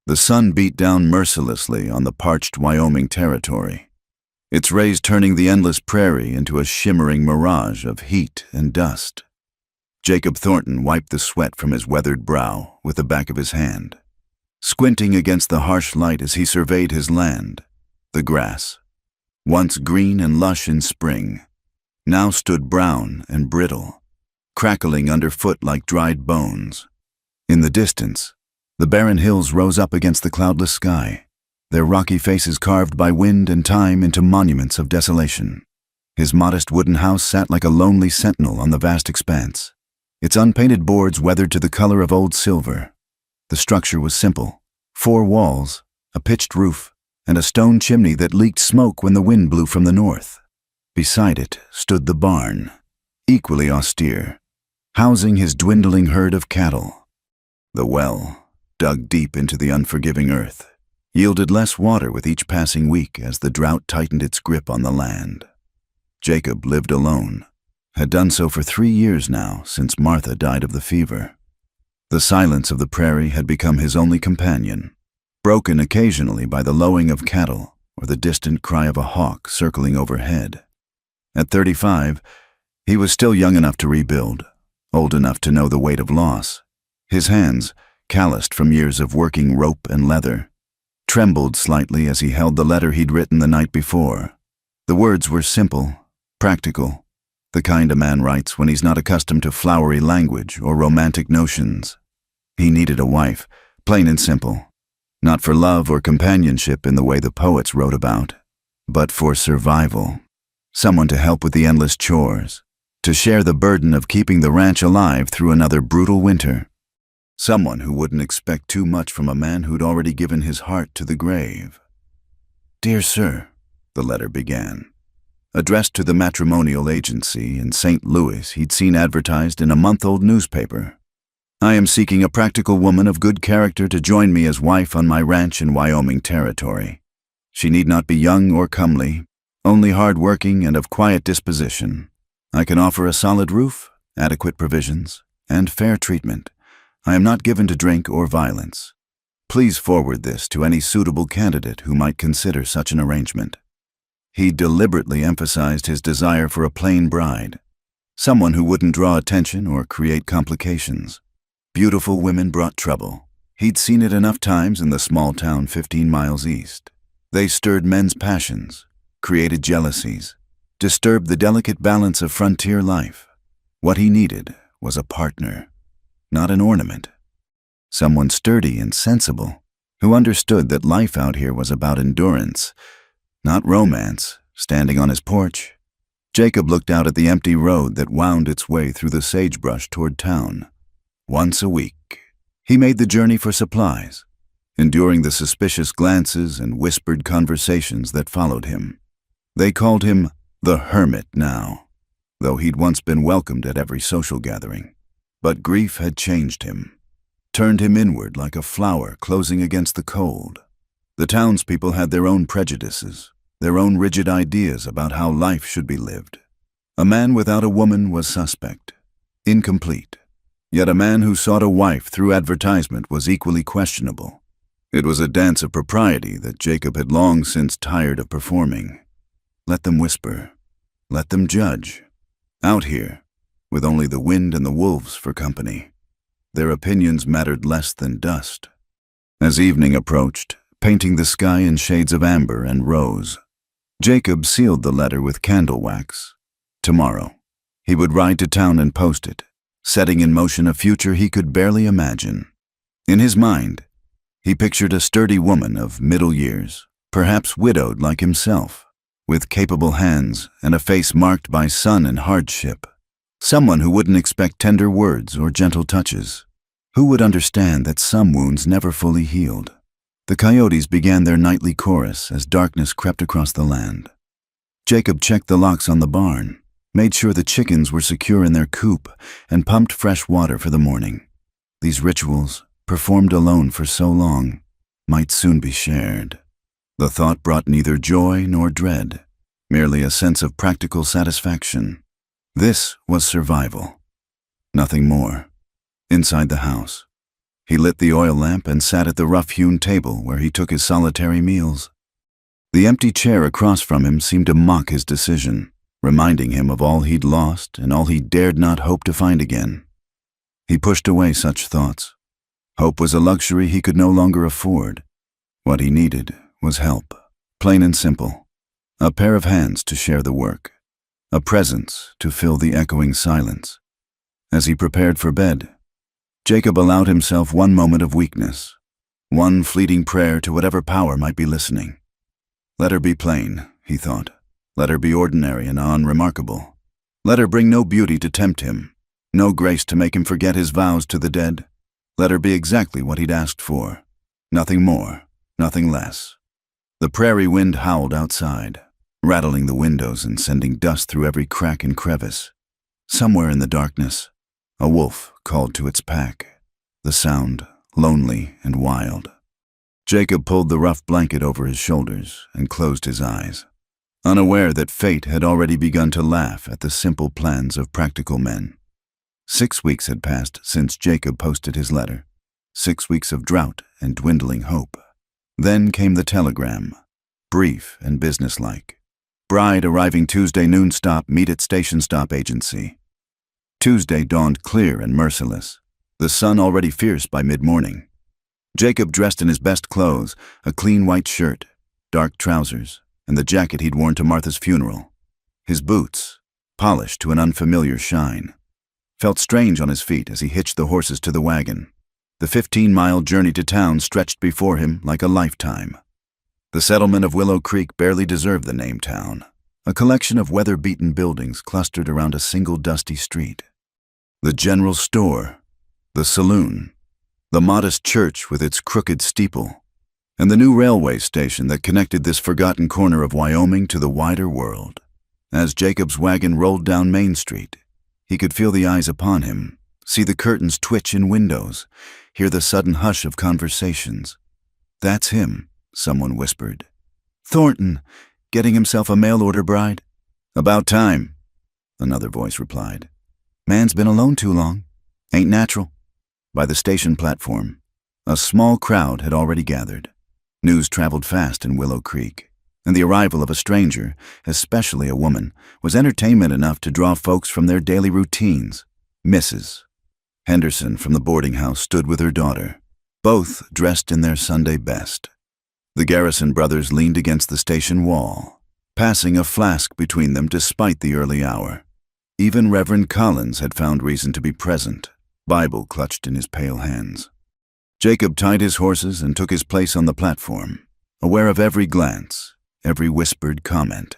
The sun beat down mercilessly on the parched Wyoming territory, its rays turning the endless prairie into a shimmering mirage of heat and dust. Jacob Thornton wiped the sweat from his weathered brow with the back of his hand, squinting against the harsh light as he surveyed his land. The grass, once green and lush in spring, now stood brown and brittle, crackling underfoot like dried bones. In the distance, the barren hills rose up against the cloudless sky, their rocky faces carved by wind and time into monuments of desolation. His modest wooden house sat like a lonely sentinel on the vast expanse, its unpainted boards weathered to the color of old silver. The structure was simple: 4 walls, a pitched roof, and a stone chimney that leaked smoke when the wind blew from the north. Beside it stood the barn, equally austere, housing his dwindling herd of cattle. The well, dug deep into the unforgiving earth, yielded less water with each passing week as the drought tightened its grip on the land. Jacob lived alone, had done so for 3 years now since Martha died of the fever. The silence of the prairie had become his only companion, broken occasionally by the lowing of cattle or the distant cry of a hawk circling overhead. At 35, he was still young enough to rebuild, old enough to know the weight of loss. His hands, calloused from years of working rope and leather, trembled slightly as he held the letter he'd written the night before. The words were simple, practical, the kind a man writes when he's not accustomed to flowery language or romantic notions. He needed a wife, plain and simple, not for love or companionship in the way the poets wrote about, but for survival. Someone to help with the endless chores, to share the burden of keeping the ranch alive through another brutal winter. Someone who wouldn't expect too much from a man who'd already given his heart to the grave. "Dear Sir," the letter began, addressed to the matrimonial agency in St. Louis he'd seen advertised in a month-old newspaper. "I am seeking a practical woman of good character to join me as wife on my ranch in Wyoming territory. She need not be young or comely, only hard-working and of quiet disposition. I can offer a solid roof, adequate provisions, and fair treatment. I am not given to drink or violence. Please forward this to any suitable candidate who might consider such an arrangement." He deliberately emphasized his desire for a plain bride, someone who wouldn't draw attention or create complications. Beautiful women brought trouble. He'd seen it enough times in the small town 15 miles east. They stirred men's passions, created jealousies, disturbed the delicate balance of frontier life. What he needed was a partner, not an ornament. Someone sturdy and sensible, who understood that life out here was about endurance, not romance. Standing on his porch, Jacob looked out at the empty road that wound its way through the sagebrush toward town. Once a week, he made the journey for supplies, enduring the suspicious glances and whispered conversations that followed him. They called him the Hermit now, though he'd once been welcomed at every social gathering. But grief had changed him, turned him inward like a flower closing against the cold. The townspeople had their own prejudices, their own rigid ideas about how life should be lived. A man without a woman was suspect, incomplete. Yet a man who sought a wife through advertisement was equally questionable. It was a dance of propriety that Jacob had long since tired of performing. Let them whisper. Let them judge. Out here, with only the wind and the wolves for company, their opinions mattered less than dust. As evening approached, painting the sky in shades of amber and rose, Jacob sealed the letter with candle wax. Tomorrow, he would ride to town and post it, setting in motion a future he could barely imagine. In his mind, he pictured a sturdy woman of middle years, perhaps widowed like himself, with capable hands and a face marked by sun and hardship. Someone who wouldn't expect tender words or gentle touches, who would understand that some wounds never fully healed. The coyotes began their nightly chorus as darkness crept across the land. Jacob checked the locks on the barn, made sure the chickens were secure in their coop, and pumped fresh water for the morning. These rituals, performed alone for so long, might soon be shared. The thought brought neither joy nor dread, merely a sense of practical satisfaction. This was survival. Nothing more. Inside the house, He lit the oil lamp and sat at the rough-hewn table where he took his solitary meals. The empty chair across from him seemed to mock his decision, reminding him of all he'd lost and all he dared not hope to find again. He pushed away such thoughts. Hope was a luxury he could no longer afford. What he needed was help, plain and simple. A pair of hands to share the work, a presence to fill the echoing silence. As he prepared for bed, Jacob allowed himself one moment of weakness, one fleeting prayer to whatever power might be listening. Let her be plain, he thought. Let her be ordinary and unremarkable. Let her bring no beauty to tempt him, no grace to make him forget his vows to the dead. Let her be exactly what he'd asked for. Nothing more, nothing less. The prairie wind howled outside, rattling the windows and sending dust through every crack and crevice. Somewhere in the darkness, a wolf called to its pack, the sound lonely and wild. Jacob pulled the rough blanket over his shoulders and closed his eyes, unaware that fate had already begun to laugh at the simple plans of practical men. 6 weeks had passed since Jacob posted his letter, 6 weeks of drought and dwindling hope. Then came the telegram, brief and businesslike. Bride arriving Tuesday noon stop, meet at station stop agency. Tuesday dawned clear and merciless, the sun already fierce by mid-morning. Jacob dressed in his best clothes, a clean white shirt, dark trousers, and the jacket he'd worn to Martha's funeral. His boots, polished to an unfamiliar shine, felt strange on his feet as he hitched the horses to the wagon. The 15-mile journey to town stretched before him like a lifetime. The settlement of Willow Creek barely deserved the name town, a collection of weather-beaten buildings clustered around a single dusty street. The general store, the saloon, the modest church with its crooked steeple, and the new railway station that connected this forgotten corner of Wyoming to the wider world. As Jacob's wagon rolled down Main Street, he could feel the eyes upon him, see the curtains twitch in windows, hear the sudden hush of conversations. "That's him," someone whispered. "Thornton, getting himself a mail-order bride?" "About time," another voice replied. "Man's been alone too long. Ain't natural." By the station platform, a small crowd had already gathered. News traveled fast in Willow Creek, and the arrival of a stranger, especially a woman, was entertainment enough to draw folks from their daily routines. Mrs. Henderson from the boarding house stood with her daughter, both dressed in their Sunday best. The Garrison brothers leaned against the station wall, passing a flask between them despite the early hour. Even Reverend Collins had found reason to be present, Bible clutched in his pale hands. Jacob tied his horses and took his place on the platform, aware of every glance, every whispered comment.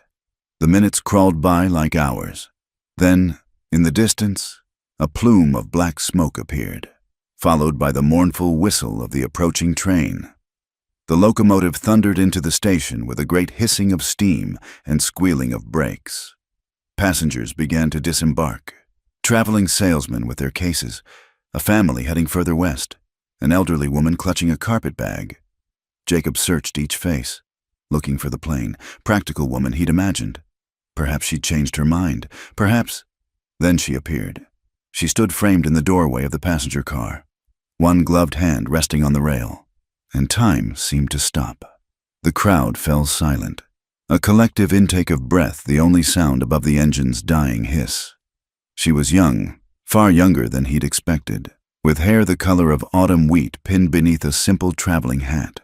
The minutes crawled by like hours. Then, in the distance, a plume of black smoke appeared, followed by the mournful whistle of the approaching train. The locomotive thundered into the station with a great hissing of steam and squealing of brakes. Passengers began to disembark, traveling salesmen with their cases, a family heading further west, an elderly woman clutching a carpet bag. Jacob searched each face, looking for the plain, practical woman he'd imagined. Perhaps she'd changed her mind. Perhaps. Then she appeared. She stood framed in the doorway of the passenger car, one gloved hand resting on the rail, and time seemed to stop. The crowd fell silent, a collective intake of breath, the only sound above the engine's dying hiss. She was young, far younger than he'd expected, with hair the color of autumn wheat pinned beneath a simple traveling hat.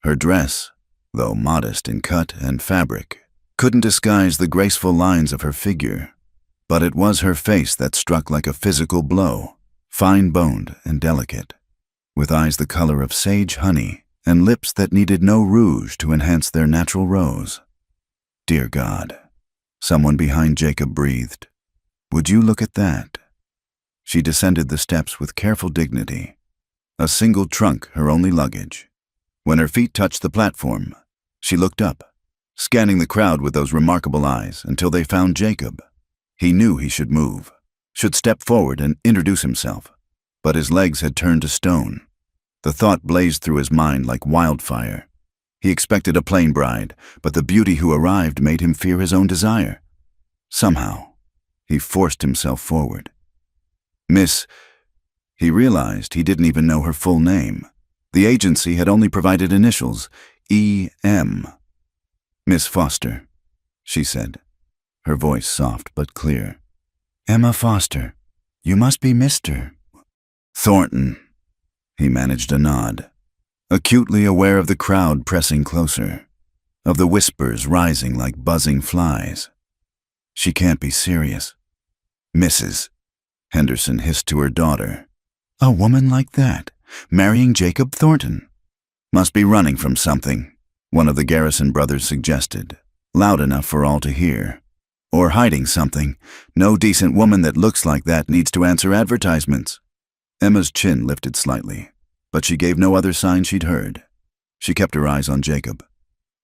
Her dress, though modest in cut and fabric, couldn't disguise the graceful lines of her figure, but it was her face that struck like a physical blow, fine-boned and delicate, with eyes the color of sage honey and lips that needed no rouge to enhance their natural rose. Dear God, someone behind Jacob breathed. Would you look at that? She descended the steps with careful dignity, a single trunk her only luggage. When her feet touched the platform, she looked up, scanning the crowd with those remarkable eyes until they found Jacob. He knew he should move, should step forward and introduce himself, but his legs had turned to stone. The thought blazed through his mind like wildfire. He expected a plain bride, but the beauty who arrived made him fear his own desire. Somehow, he forced himself forward. "Miss..." He realized he didn't even know her full name. The agency had only provided initials, E.M. "Miss Foster," she said, her voice soft but clear. "Emma Foster. You must be Mr. Thornton." He managed a nod, acutely aware of the crowd pressing closer, of the whispers rising like buzzing flies. "She can't be serious." "Mrs." Henderson hissed to her daughter. "A woman like that, marrying Jacob Thornton. Must be running from something," one of the Garrison brothers suggested, loud enough for all to hear. "Or hiding something. No decent woman that looks like that needs to answer advertisements." Emma's chin lifted slightly, but she gave no other sign she'd heard. She kept her eyes on Jacob.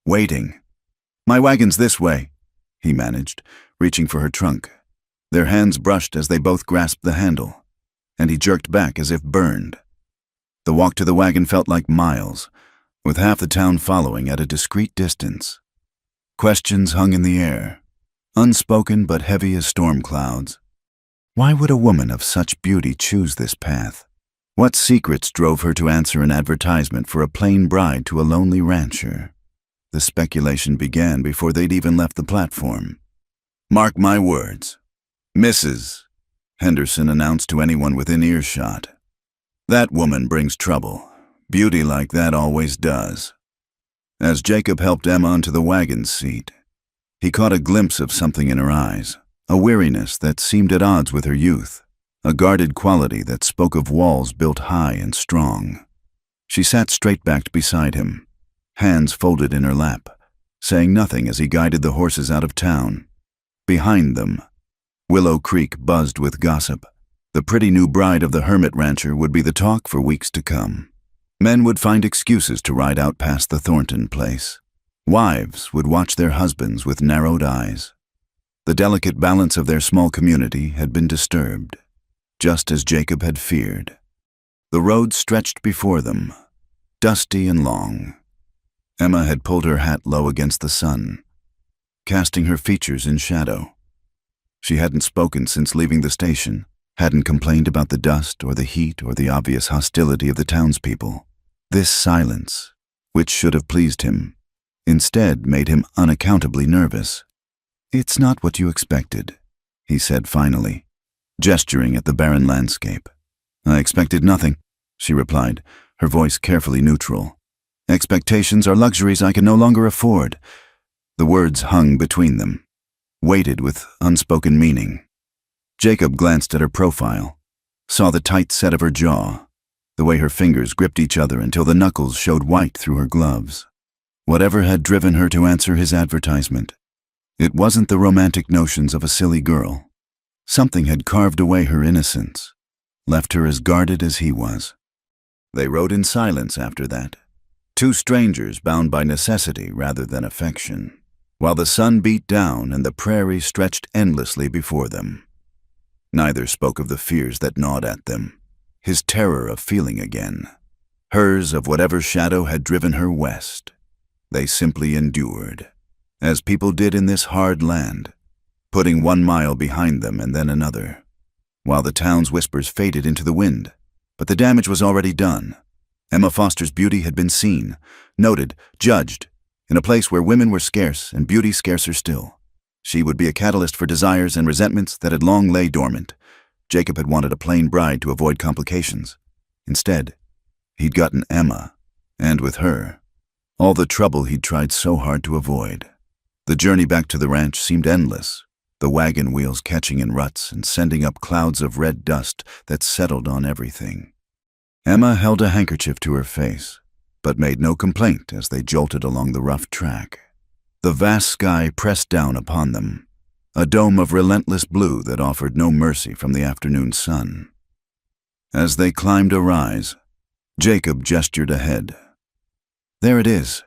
Waiting. "My wagon's this way," he managed, reaching for her trunk. Their hands brushed as they both grasped the handle, and he jerked back as if burned. The walk to the wagon felt like miles, with half the town following at a discreet distance. Questions hung in the air, unspoken but heavy as storm clouds. Why would a woman of such beauty choose this path? What secrets drove her to answer an advertisement for a plain bride to a lonely rancher? The speculation began before they'd even left the platform. "Mark my words. Mrs." Henderson announced to anyone within earshot. "That woman brings trouble. Beauty like that always does." As Jacob helped Emma onto the wagon seat, he caught a glimpse of something in her eyes, a weariness that seemed at odds with her youth, a guarded quality that spoke of walls built high and strong. She sat straight-backed beside him, hands folded in her lap, saying nothing as he guided the horses out of town. Behind them, Willow Creek buzzed with gossip. The pretty new bride of the hermit rancher would be the talk for weeks to come. Men would find excuses to ride out past the Thornton place. Wives would watch their husbands with narrowed eyes. The delicate balance of their small community had been disturbed, just as Jacob had feared. The road stretched before them, dusty and long. Emma had pulled her hat low against the sun, casting her features in shadow. She hadn't spoken since leaving the station, hadn't complained about the dust or the heat or the obvious hostility of the townspeople. This silence, which should have pleased him, instead made him unaccountably nervous. "It's not what you expected," he said finally, gesturing at the barren landscape. "I expected nothing," she replied, her voice carefully neutral. "Expectations are luxuries I can no longer afford." The words hung between them, weighted with unspoken meaning. Jacob glanced at her profile, saw the tight set of her jaw, the way her fingers gripped each other until the knuckles showed white through her gloves. Whatever had driven her to answer his advertisement, it wasn't the romantic notions of a silly girl. Something had carved away her innocence, left her as guarded as he was. They rode in silence after that, two strangers bound by necessity rather than affection, while the sun beat down and the prairie stretched endlessly before them. Neither spoke of the fears that gnawed at them, his terror of feeling again, hers of whatever shadow had driven her west. They simply endured, as people did in this hard land, putting 1 mile behind them and then another, while the town's whispers faded into the wind. But the damage was already done. Emma Foster's beauty had been seen, noted, judged, in a place where women were scarce and beauty scarcer still. She would be a catalyst for desires and resentments that had long lay dormant. Jacob had wanted a plain bride to avoid complications. Instead, he'd gotten Emma, and with her, all the trouble he'd tried so hard to avoid. The journey back to the ranch seemed endless, the wagon wheels catching in ruts and sending up clouds of red dust that settled on everything. Emma held a handkerchief to her face, but made no complaint as they jolted along the rough track. The vast sky pressed down upon them, a dome of relentless blue that offered no mercy from the afternoon sun. As they climbed a rise, Jacob gestured ahead. There it is.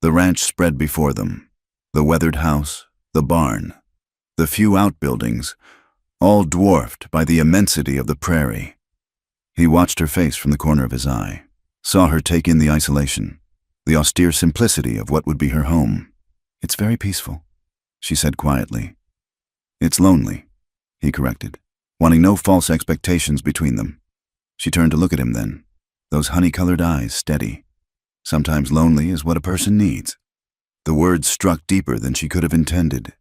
The ranch spread before them, the weathered house, the barn, the few outbuildings, all dwarfed by the immensity of the prairie. He watched her face from the corner of his eye, saw her take in the isolation, the austere simplicity of what would be her home. "It's very peaceful," she said quietly. "It's lonely," he corrected, wanting no false expectations between them. She turned to look at him then, those honey-colored eyes steady. Sometimes lonely is what a person needs. The words struck deeper than she could have intended.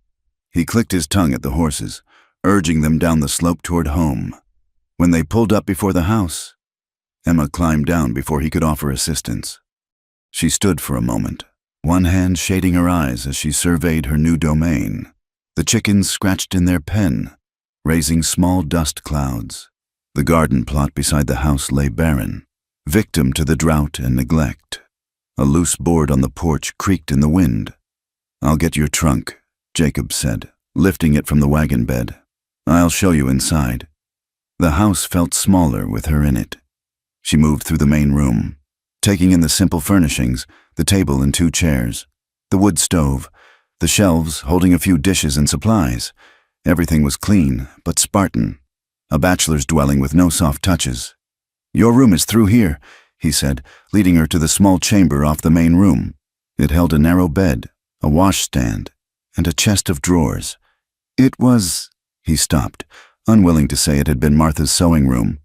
He clicked his tongue at the horses, urging them down the slope toward home. When they pulled up before the house, Emma climbed down before he could offer assistance. She stood for a moment, one hand shading her eyes as she surveyed her new domain. The chickens scratched in their pen, raising small dust clouds. The garden plot beside the house lay barren, victim to the drought and neglect. A loose board on the porch creaked in the wind. "I'll get your trunk," Jacob said, lifting it from the wagon bed. "I'll show you inside." The house felt smaller with her in it. She moved through the main room, taking in the simple furnishings, the table and 2 chairs, the wood stove, the shelves holding a few dishes and supplies. Everything was clean, but Spartan. A bachelor's dwelling with no soft touches. "Your room is through here," he said, leading her to the small chamber off the main room. It held a narrow bed, a washstand, and a chest of drawers. It was... He stopped, unwilling to say it had been Martha's sewing room.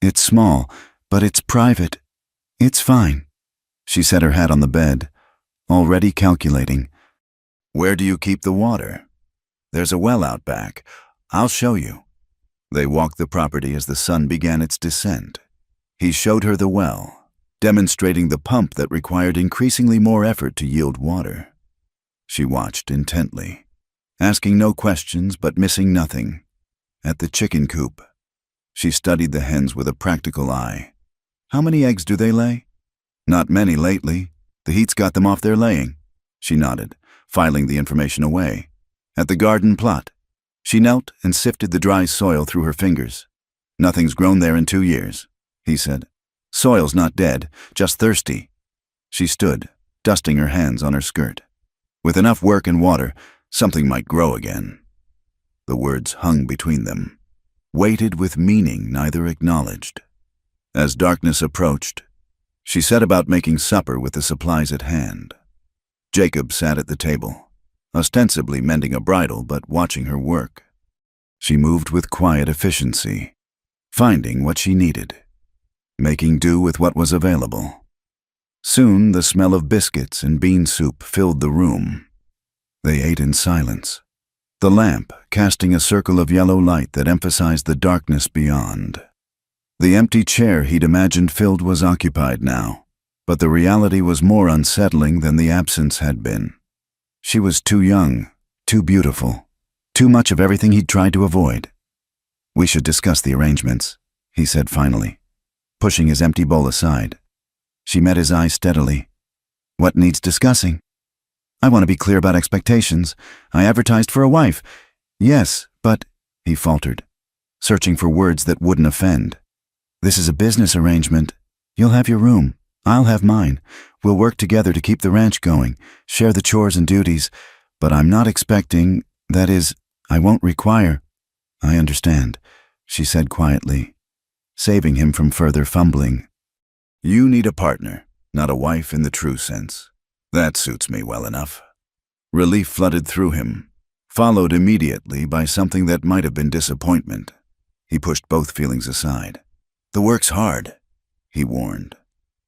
"It's small, but it's private. It's fine." She set her hat on the bed, already calculating. "Where do you keep the water?" "There's a well out back. I'll show you." They walked the property as the sun began its descent. He showed her the well, demonstrating the pump that required increasingly more effort to yield water. She watched intently, asking no questions but missing nothing. At the chicken coop, she studied the hens with a practical eye. "How many eggs do they lay?" "Not many lately. The heat's got them off their laying." She nodded, filing the information away. "At the garden plot." She knelt and sifted the dry soil through her fingers. "Nothing's grown there in 2 years," he said. "Soil's not dead, just thirsty." She stood, dusting her hands on her skirt. With enough work and water, something might grow again. The words hung between them, weighted with meaning neither acknowledged. As darkness approached, she set about making supper with the supplies at hand. Jacob sat at the table, ostensibly mending a bridle but watching her work. She moved with quiet efficiency, finding what she needed, making do with what was available. Soon the smell of biscuits and bean soup filled the room. They ate in silence, the lamp casting a circle of yellow light that emphasized the darkness beyond. The empty chair he'd imagined filled was occupied now, but the reality was more unsettling than the absence had been. She was too young, too beautiful, too much of everything he'd tried to avoid. "We should discuss the arrangements," he said finally, pushing his empty bowl aside. She met his eyes steadily. "What needs discussing?" "I want to be clear about expectations. I advertised for a wife." "Yes, but," he faltered, searching for words that wouldn't offend. "This is a business arrangement. You'll have your room. I'll have mine. We'll work together to keep the ranch going, share the chores and duties, but I'm not expecting, that is, I won't require." "I understand," she said quietly, saving him from further fumbling. "You need a partner, not a wife in the true sense. That suits me well enough." Relief flooded through him, followed immediately by something that might have been disappointment. He pushed both feelings aside. "The work's hard," he warned.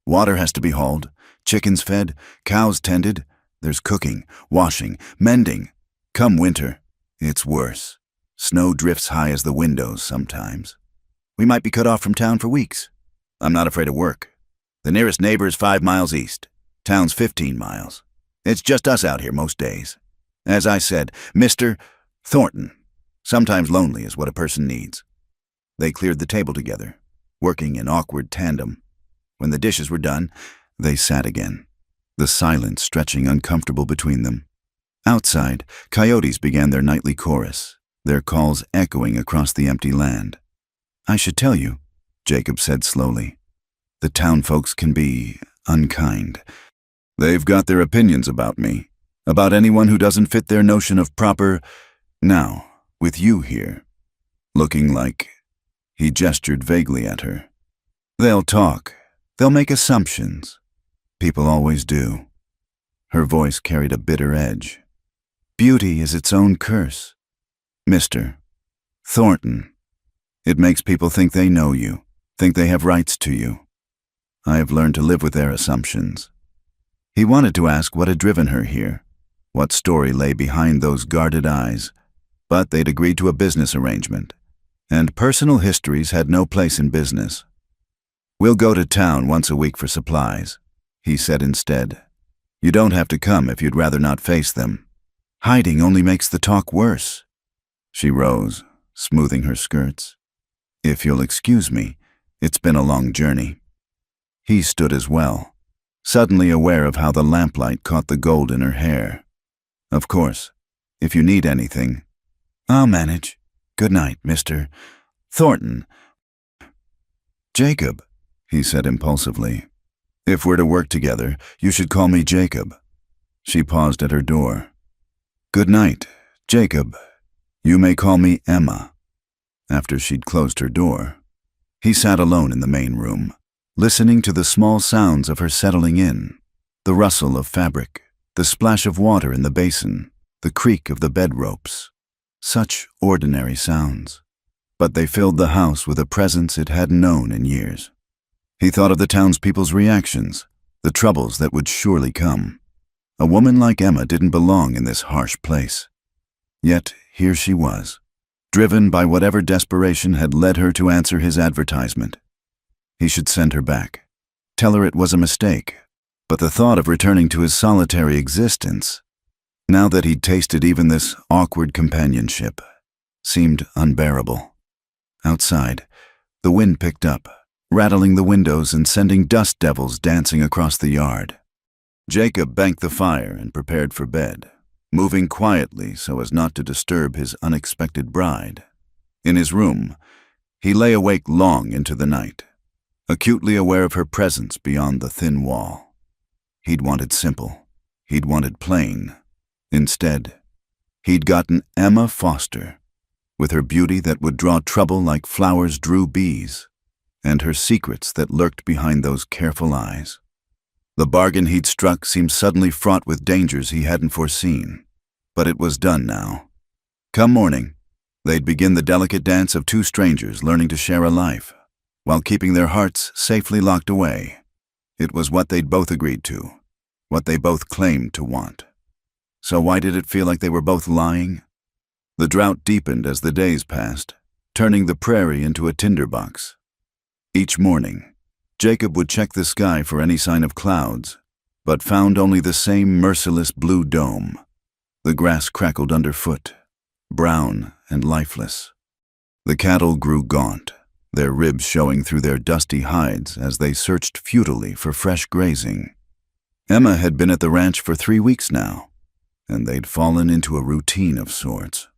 "Water has to be hauled, chickens fed, cows tended. There's cooking, washing, mending. Come winter, it's worse. Snow drifts high as the windows sometimes. We might be cut off from town for weeks. I'm not afraid of work. The nearest neighbor is 5 miles east. Town's 15 miles. It's just us out here most days. As I said, Mr. Thornton. Sometimes lonely is what a person needs." They cleared the table together, working in awkward tandem. When the dishes were done, they sat again, the silence stretching uncomfortable between them. Outside, coyotes began their nightly chorus, their calls echoing across the empty land. "I should tell you," Jacob said slowly, "the town folks can be unkind. They've got their opinions about me, about anyone who doesn't fit their notion of proper... Now, with you here, looking like..." He gestured vaguely at her. "They'll talk. They'll make assumptions. People always do." Her voice carried a bitter edge. "Beauty is its own curse. Mr. Thornton. It makes people think they know you, think they have rights to you. I have learned to live with their assumptions." He wanted to ask what had driven her here, what story lay behind those guarded eyes, but they'd agreed to a business arrangement, and personal histories had no place in business. "We'll go to town once a week for supplies," he said instead. "You don't have to come if you'd rather not face them. Hiding only makes the talk worse." She rose, smoothing her skirts. "If you'll excuse me, it's been a long journey." He stood as well, suddenly aware of how the lamplight caught the gold in her hair. "Of course, if you need anything, I'll manage. Good night, Mr. Thornton." "Jacob," he said impulsively. "If we're to work together, you should call me Jacob." She paused at her door. "Good night, Jacob. You may call me Emma." After she'd closed her door, he sat alone in the main room, listening to the small sounds of her settling in, the rustle of fabric, the splash of water in the basin, the creak of the bed ropes. Such ordinary sounds, but they filled the house with a presence it hadn't known in years. He thought of the townspeople's reactions, the troubles that would surely come. A woman like Emma didn't belong in this harsh place. Yet here she was, driven by whatever desperation had led her to answer his advertisement. He should send her back, tell her it was a mistake, but the thought of returning to his solitary existence, now that he'd tasted even this awkward companionship, seemed unbearable. Outside, the wind picked up, rattling the windows and sending dust devils dancing across the yard. Jacob banked the fire and prepared for bed, moving quietly so as not to disturb his unexpected bride. In his room, he lay awake long into the night, acutely aware of her presence beyond the thin wall. He'd wanted simple. He'd wanted plain. Instead, he'd gotten Emma Foster, with her beauty that would draw trouble like flowers drew bees, and her secrets that lurked behind those careful eyes. The bargain he'd struck seemed suddenly fraught with dangers he hadn't foreseen, but it was done now. Come morning, they'd begin the delicate dance of two strangers learning to share a life, while keeping their hearts safely locked away. It was what they'd both agreed to, what they both claimed to want. So why did it feel like they were both lying? The drought deepened as the days passed, turning the prairie into a tinderbox. Each morning, Jacob would check the sky for any sign of clouds, but found only the same merciless blue dome. The grass crackled underfoot, brown and lifeless. The cattle grew gaunt, their ribs showing through their dusty hides as they searched futilely for fresh grazing. Emma had been at the ranch for 3 weeks now, and they'd fallen into a routine of sorts.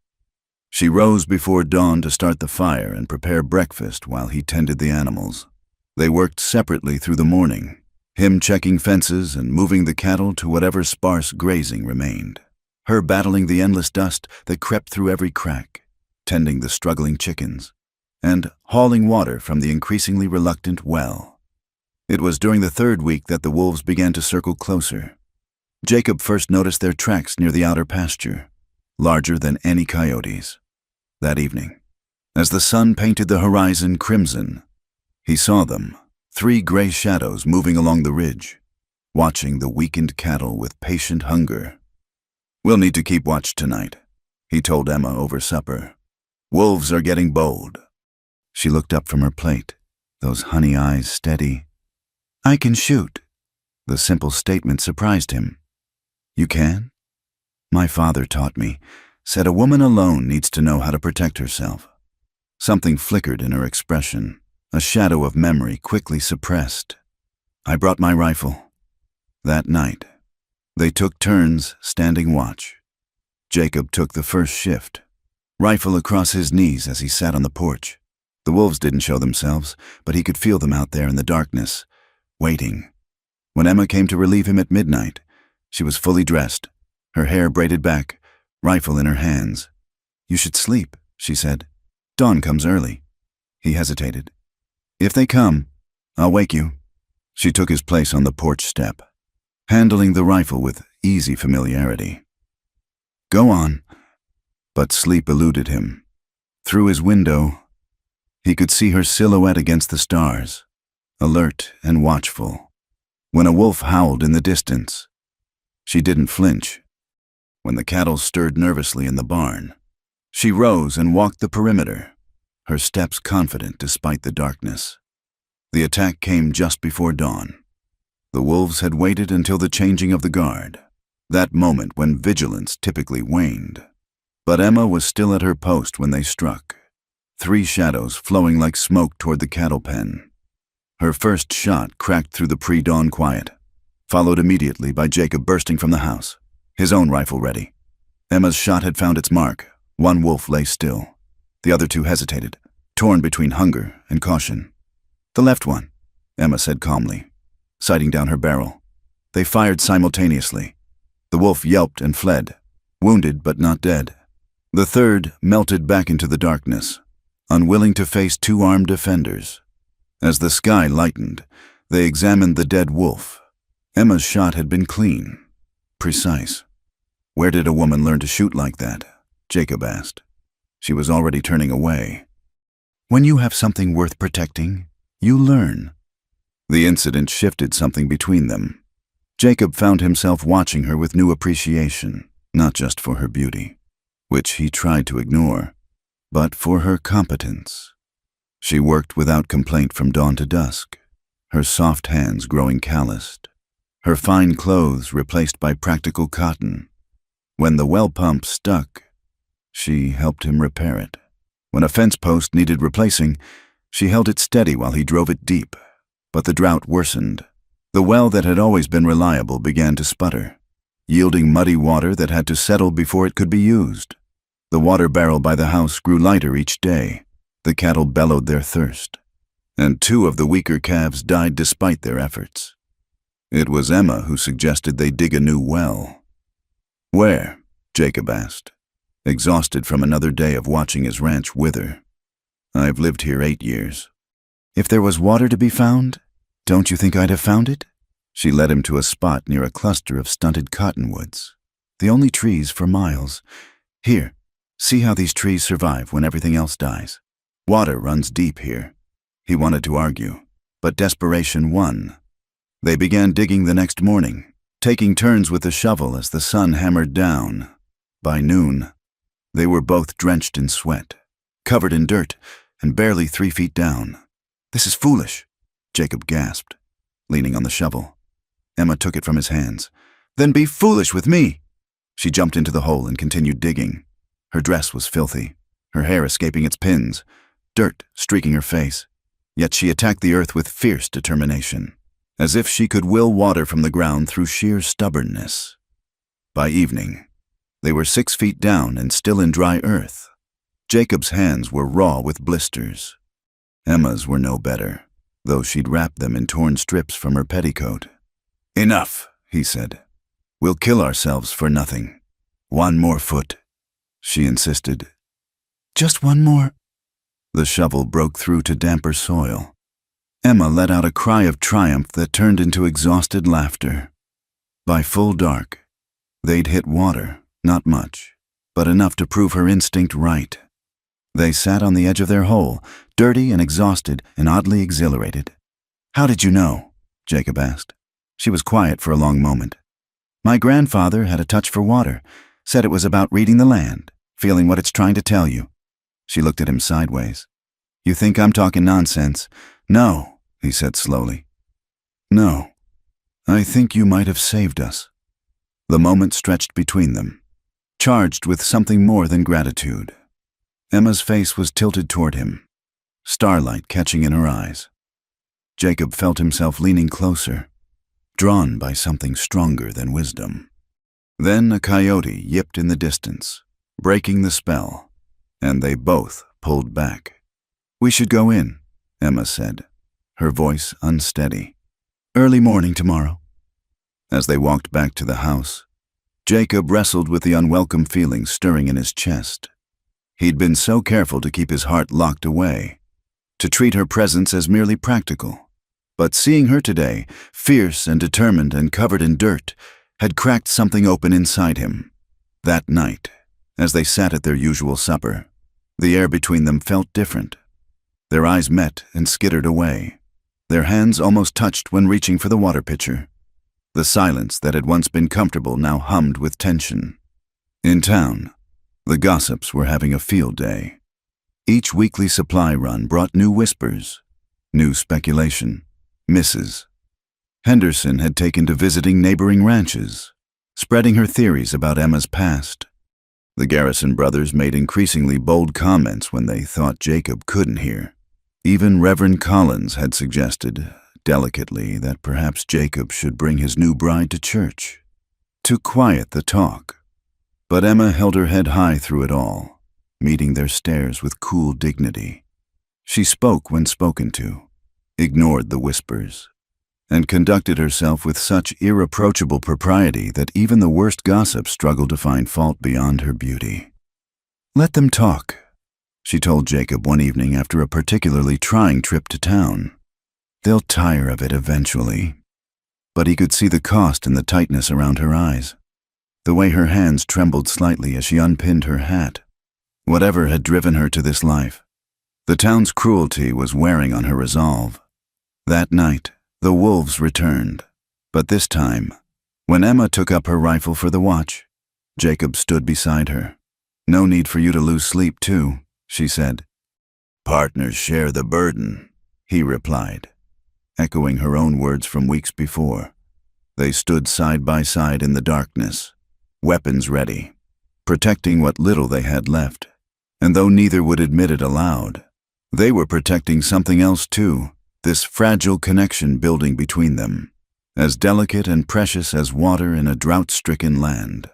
She rose before dawn to start the fire and prepare breakfast while he tended the animals. They worked separately through the morning, him checking fences and moving the cattle to whatever sparse grazing remained, her battling the endless dust that crept through every crack, tending the struggling chickens, and hauling water from the increasingly reluctant well. It was during the 3rd week that the wolves began to circle closer. Jacob first noticed their tracks near the outer pasture, larger than any coyotes. That evening, as the sun painted the horizon crimson, he saw them, 3 gray shadows moving along the ridge, watching the weakened cattle with patient hunger. "We'll need to keep watch tonight," he told Emma over supper. "Wolves are getting bold." She looked up from her plate, those honey eyes steady. "I can shoot." The simple statement surprised him. "You can?" "My father taught me, said a woman alone needs to know how to protect herself." Something flickered in her expression, a shadow of memory quickly suppressed. "I brought my rifle." That night, they took turns standing watch. Jacob took the first shift, rifle across his knees as he sat on the porch. The wolves didn't show themselves, but he could feel them out there in the darkness, waiting. When Emma came to relieve him at midnight, she was fully dressed, her hair braided back, rifle in her hands. "You should sleep," she said. "Dawn comes early." He hesitated. "If they come, I'll wake you." She took his place on the porch step, handling the rifle with easy familiarity. "Go on." But sleep eluded him. Through his window, He could see her silhouette against the stars, alert and watchful. When a wolf howled in the distance, she didn't flinch. When the cattle stirred nervously in the barn, she rose and walked the perimeter, her steps confident despite the darkness. The attack came just before dawn. The wolves had waited until the changing of the guard, that moment when vigilance typically waned. But Emma was still at her post when they struck, 3 shadows flowing like smoke toward the cattle pen. Her first shot cracked through the pre-dawn quiet, followed immediately by Jacob bursting from the house, his own rifle ready. Emma's shot had found its mark. 1 wolf lay still. The other 2 hesitated, torn between hunger and caution. "The left one," Emma said calmly, sighting down her barrel. They fired simultaneously. The wolf yelped and fled, wounded but not dead. The third melted back into the darkness, unwilling to face 2 armed defenders. As the sky lightened, they examined the dead wolf. Emma's shot had been clean, precise. "Where did a woman learn to shoot like that?" Jacob asked. She was already turning away. "When you have something worth protecting, you learn." The incident shifted something between them. Jacob found himself watching her with new appreciation, not just for her beauty, which he tried to ignore, but for her competence. She worked without complaint from dawn to dusk, her soft hands growing calloused, her fine clothes replaced by practical cotton. When the well pump stuck, she helped him repair it. When a fence post needed replacing, she held it steady while he drove it deep. But the drought worsened. The well that had always been reliable began to sputter, yielding muddy water that had to settle before it could be used. The water barrel by the house grew lighter each day. The cattle bellowed their thirst, and 2 of the weaker calves died despite their efforts. It was Emma who suggested they dig a new well. "Where?" Jacob asked, exhausted from another day of watching his ranch wither. "I've lived here 8 years. If there was water to be found, don't you think I'd have found it?" She led him to a spot near a cluster of stunted cottonwoods, the only trees for miles. "Here, see how these trees survive when everything else dies. Water runs deep here." He wanted to argue, but desperation won. They began digging the next morning, taking turns with the shovel as the sun hammered down. By noon, they were both drenched in sweat, covered in dirt, and barely 3 feet down. "This is foolish," Jacob gasped, leaning on the shovel. Emma took it from his hands. "Then be foolish with me." She jumped into the hole and continued digging. Her dress was filthy, her hair escaping its pins, dirt streaking her face. Yet she attacked the earth with fierce determination, as if she could will water from the ground through sheer stubbornness. By evening, they were 6 feet down and still in dry earth. Jacob's hands were raw with blisters. Emma's were no better, though she'd wrapped them in torn strips from her petticoat. "Enough," he said. "We'll kill ourselves for nothing. 1 more foot," she insisted. "Just 1 more." The shovel broke through to damper soil. Emma let out a cry of triumph that turned into exhausted laughter. By full dark, they'd hit water, not much, but enough to prove her instinct right. They sat on the edge of their hole, dirty and exhausted and oddly exhilarated. "How did you know?" Jacob asked. She was quiet for a long moment. "My grandfather had a touch for water, said it was about reading the land, feeling what it's trying to tell you." She looked at him sideways. "You think I'm talking nonsense?" "No," he said slowly. "No. I think you might have saved us." The moment stretched between them, charged with something more than gratitude. Emma's face was tilted toward him, starlight catching in her eyes. Jacob felt himself leaning closer, drawn by something stronger than wisdom. Then a coyote yipped in the distance, breaking the spell, and they both pulled back. "We should go in," Emma said, her voice unsteady. "Early morning tomorrow." As they walked back to the house, Jacob wrestled with the unwelcome feeling stirring in his chest. He'd been so careful to keep his heart locked away, to treat her presence as merely practical. But seeing her today, fierce and determined and covered in dirt, had cracked something open inside him. That night, as they sat at their usual supper, the air between them felt different. Their eyes met and skittered away. Their hands almost touched when reaching for the water pitcher. The silence that had once been comfortable now hummed with tension. In town, the gossips were having a field day. Each weekly supply run brought new whispers, new speculation, misses. Henderson had taken to visiting neighboring ranches, spreading her theories about Emma's past. The Garrison brothers made increasingly bold comments when they thought Jacob couldn't hear. Even Reverend Collins had suggested, delicately, that perhaps Jacob should bring his new bride to church, to quiet the talk. But Emma held her head high through it all, meeting their stares with cool dignity. She spoke when spoken to, ignored the whispers, and conducted herself with such irreproachable propriety that even the worst gossip struggled to find fault beyond her beauty. "Let them talk," she told Jacob one evening after a particularly trying trip to town. "They'll tire of it eventually." But he could see the cost in the tightness around her eyes, the way her hands trembled slightly as she unpinned her hat. Whatever had driven her to this life, the town's cruelty was wearing on her resolve. That night, the wolves returned, but this time, when Emma took up her rifle for the watch, Jacob stood beside her. "No need for you to lose sleep, too," she said. "Partners share the burden," he replied, echoing her own words from weeks before. They stood side by side in the darkness, weapons ready, protecting what little they had left. And though neither would admit it aloud, they were protecting something else too, this fragile connection building between them, as delicate and precious as water in a drought-stricken land.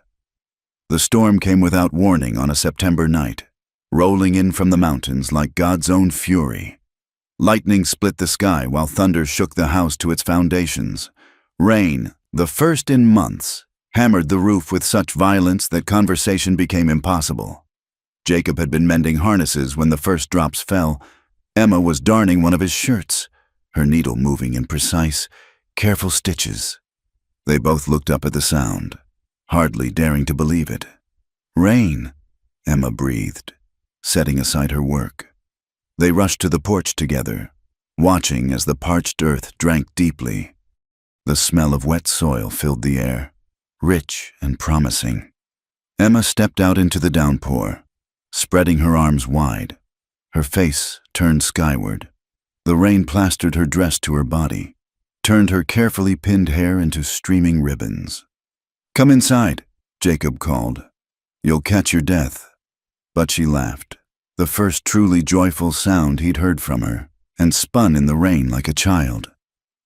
The storm came without warning on a September night, rolling in from the mountains like God's own fury. Lightning split the sky while thunder shook the house to its foundations. Rain, the first in months, hammered the roof with such violence that conversation became impossible. Jacob had been mending harnesses when the first drops fell. Emma was darning one of his shirts, her needle moving in precise, careful stitches. They both looked up at the sound, hardly daring to believe it. "Rain," Emma breathed, setting aside her work. They rushed to the porch together, watching as the parched earth drank deeply. The smell of wet soil filled the air, rich and promising. Emma stepped out into the downpour, spreading her arms wide, her face turned skyward. The rain plastered her dress to her body, turned her carefully pinned hair into streaming ribbons. "Come inside," Jacob called. "You'll catch your death." But she laughed, the first truly joyful sound he'd heard from her, and spun in the rain like a child.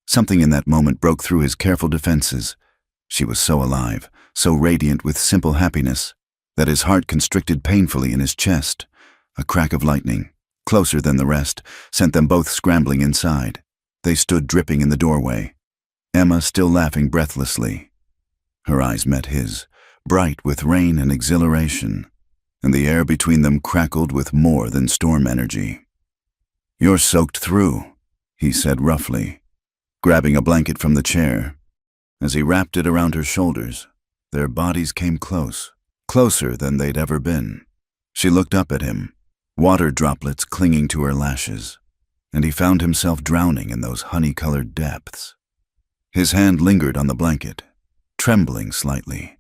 Something in that moment broke through his careful defenses. She was so alive, so radiant with simple happiness, that his heart constricted painfully in his chest. A crack of lightning, closer than the rest, sent them both scrambling inside. They stood dripping in the doorway, Emma still laughing breathlessly. Her eyes met his, bright with rain and exhilaration, and the air between them crackled with more than storm energy. "You're soaked through," he said roughly, grabbing a blanket from the chair. As he wrapped it around her shoulders, their bodies came close, closer than they'd ever been. She looked up at him, water droplets clinging to her lashes, and he found himself drowning in those honey-colored depths. His hand lingered on the blanket, trembling slightly.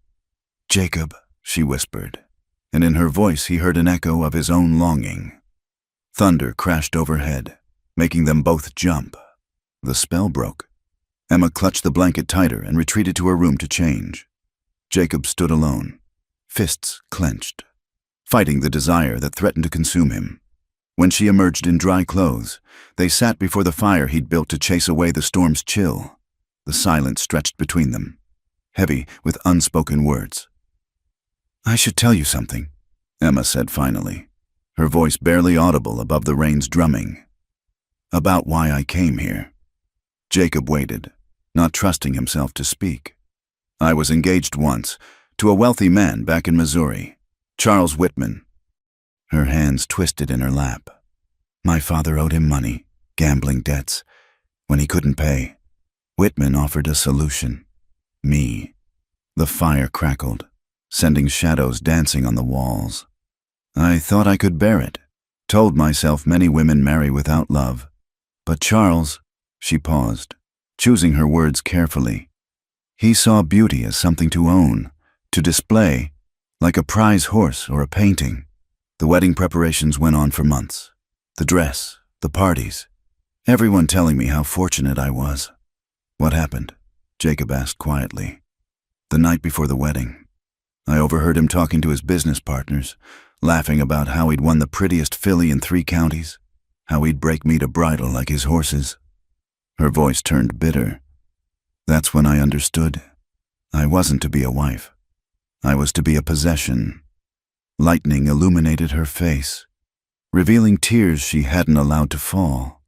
"Jacob," she whispered, and in her voice he heard an echo of his own longing. Thunder crashed overhead, making them both jump. The spell broke. Emma clutched the blanket tighter and retreated to her room to change. Jacob stood alone, fists clenched, fighting the desire that threatened to consume him. When she emerged in dry clothes, they sat before the fire he'd built to chase away the storm's chill. The silence stretched between them, heavy with unspoken words. "I should tell you something," Emma said finally, her voice barely audible above the rain's drumming. "About why I came here." Jacob waited, not trusting himself to speak. "I was engaged once, to a wealthy man back in Missouri, Charles Whitman." Her hands twisted in her lap. "My father owed him money, gambling debts. When he couldn't pay, Whitman offered a solution. Me." The fire crackled, sending shadows dancing on the walls. "I thought I could bear it," Told myself many women marry without love. But Charles, she paused, choosing her words carefully. He saw beauty as something to own, to display, like a prize horse or a painting. The wedding preparations went on for months. The dress, the parties, everyone telling me how fortunate I was. What happened? Jacob asked quietly. The night before the wedding, I overheard him talking to his business partners, laughing about how he'd won the prettiest filly in 3 counties, how he'd break me to bridle like his horses. Her voice turned bitter. That's when I understood. I wasn't to be a wife. I was to be a possession. Lightning illuminated her face, revealing tears she hadn't allowed to fall.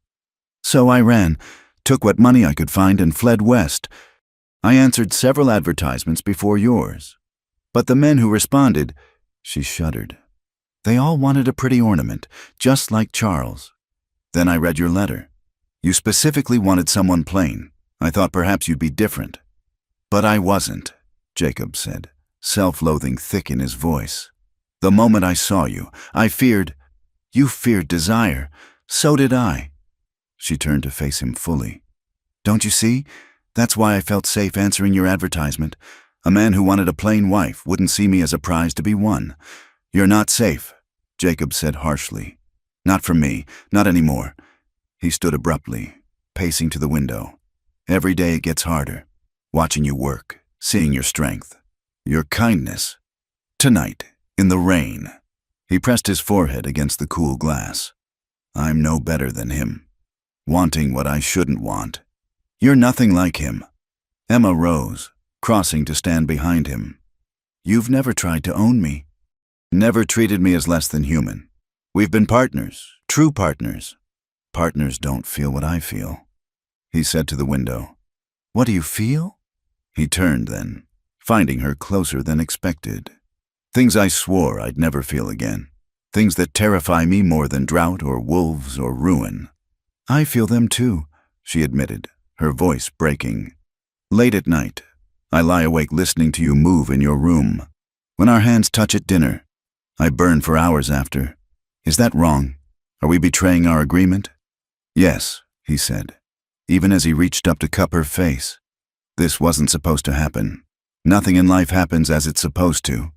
So I ran, took what money I could find, and fled west. I answered several advertisements before yours. But the men who responded, she shuddered. They all wanted a pretty ornament, just like Charles. Then I read your letter. You specifically wanted someone plain. I thought perhaps you'd be different. But I wasn't, Jacob said, self-loathing thick in his voice. The moment I saw you, I feared. You feared desire. So did I. She turned to face him fully. Don't you see? That's why I felt safe answering your advertisement. A man who wanted a plain wife wouldn't see me as a prize to be won. You're not safe, Jacob said harshly. Not from me, not anymore. He stood abruptly, pacing to the window. Every day it gets harder. Watching you work, seeing your strength, your kindness. Tonight, in the rain. He pressed his forehead against the cool glass. I'm no better than him. Wanting what I shouldn't want. You're nothing like him. Emma rose, crossing to stand behind him. You've never tried to own me. Never treated me as less than human. We've been partners, true partners. Partners don't feel what I feel. He said to the window. What do you feel? He turned then, finding her closer than expected. Things I swore I'd never feel again. Things that terrify me more than drought or wolves or ruin. I feel them too, she admitted, her voice breaking. Late at night, I lie awake listening to you move in your room. When our hands touch at dinner, I burn for hours after. Is that wrong? Are we betraying our agreement? Yes, he said, even as he reached up to cup her face. This wasn't supposed to happen. Nothing in life happens as it's supposed to.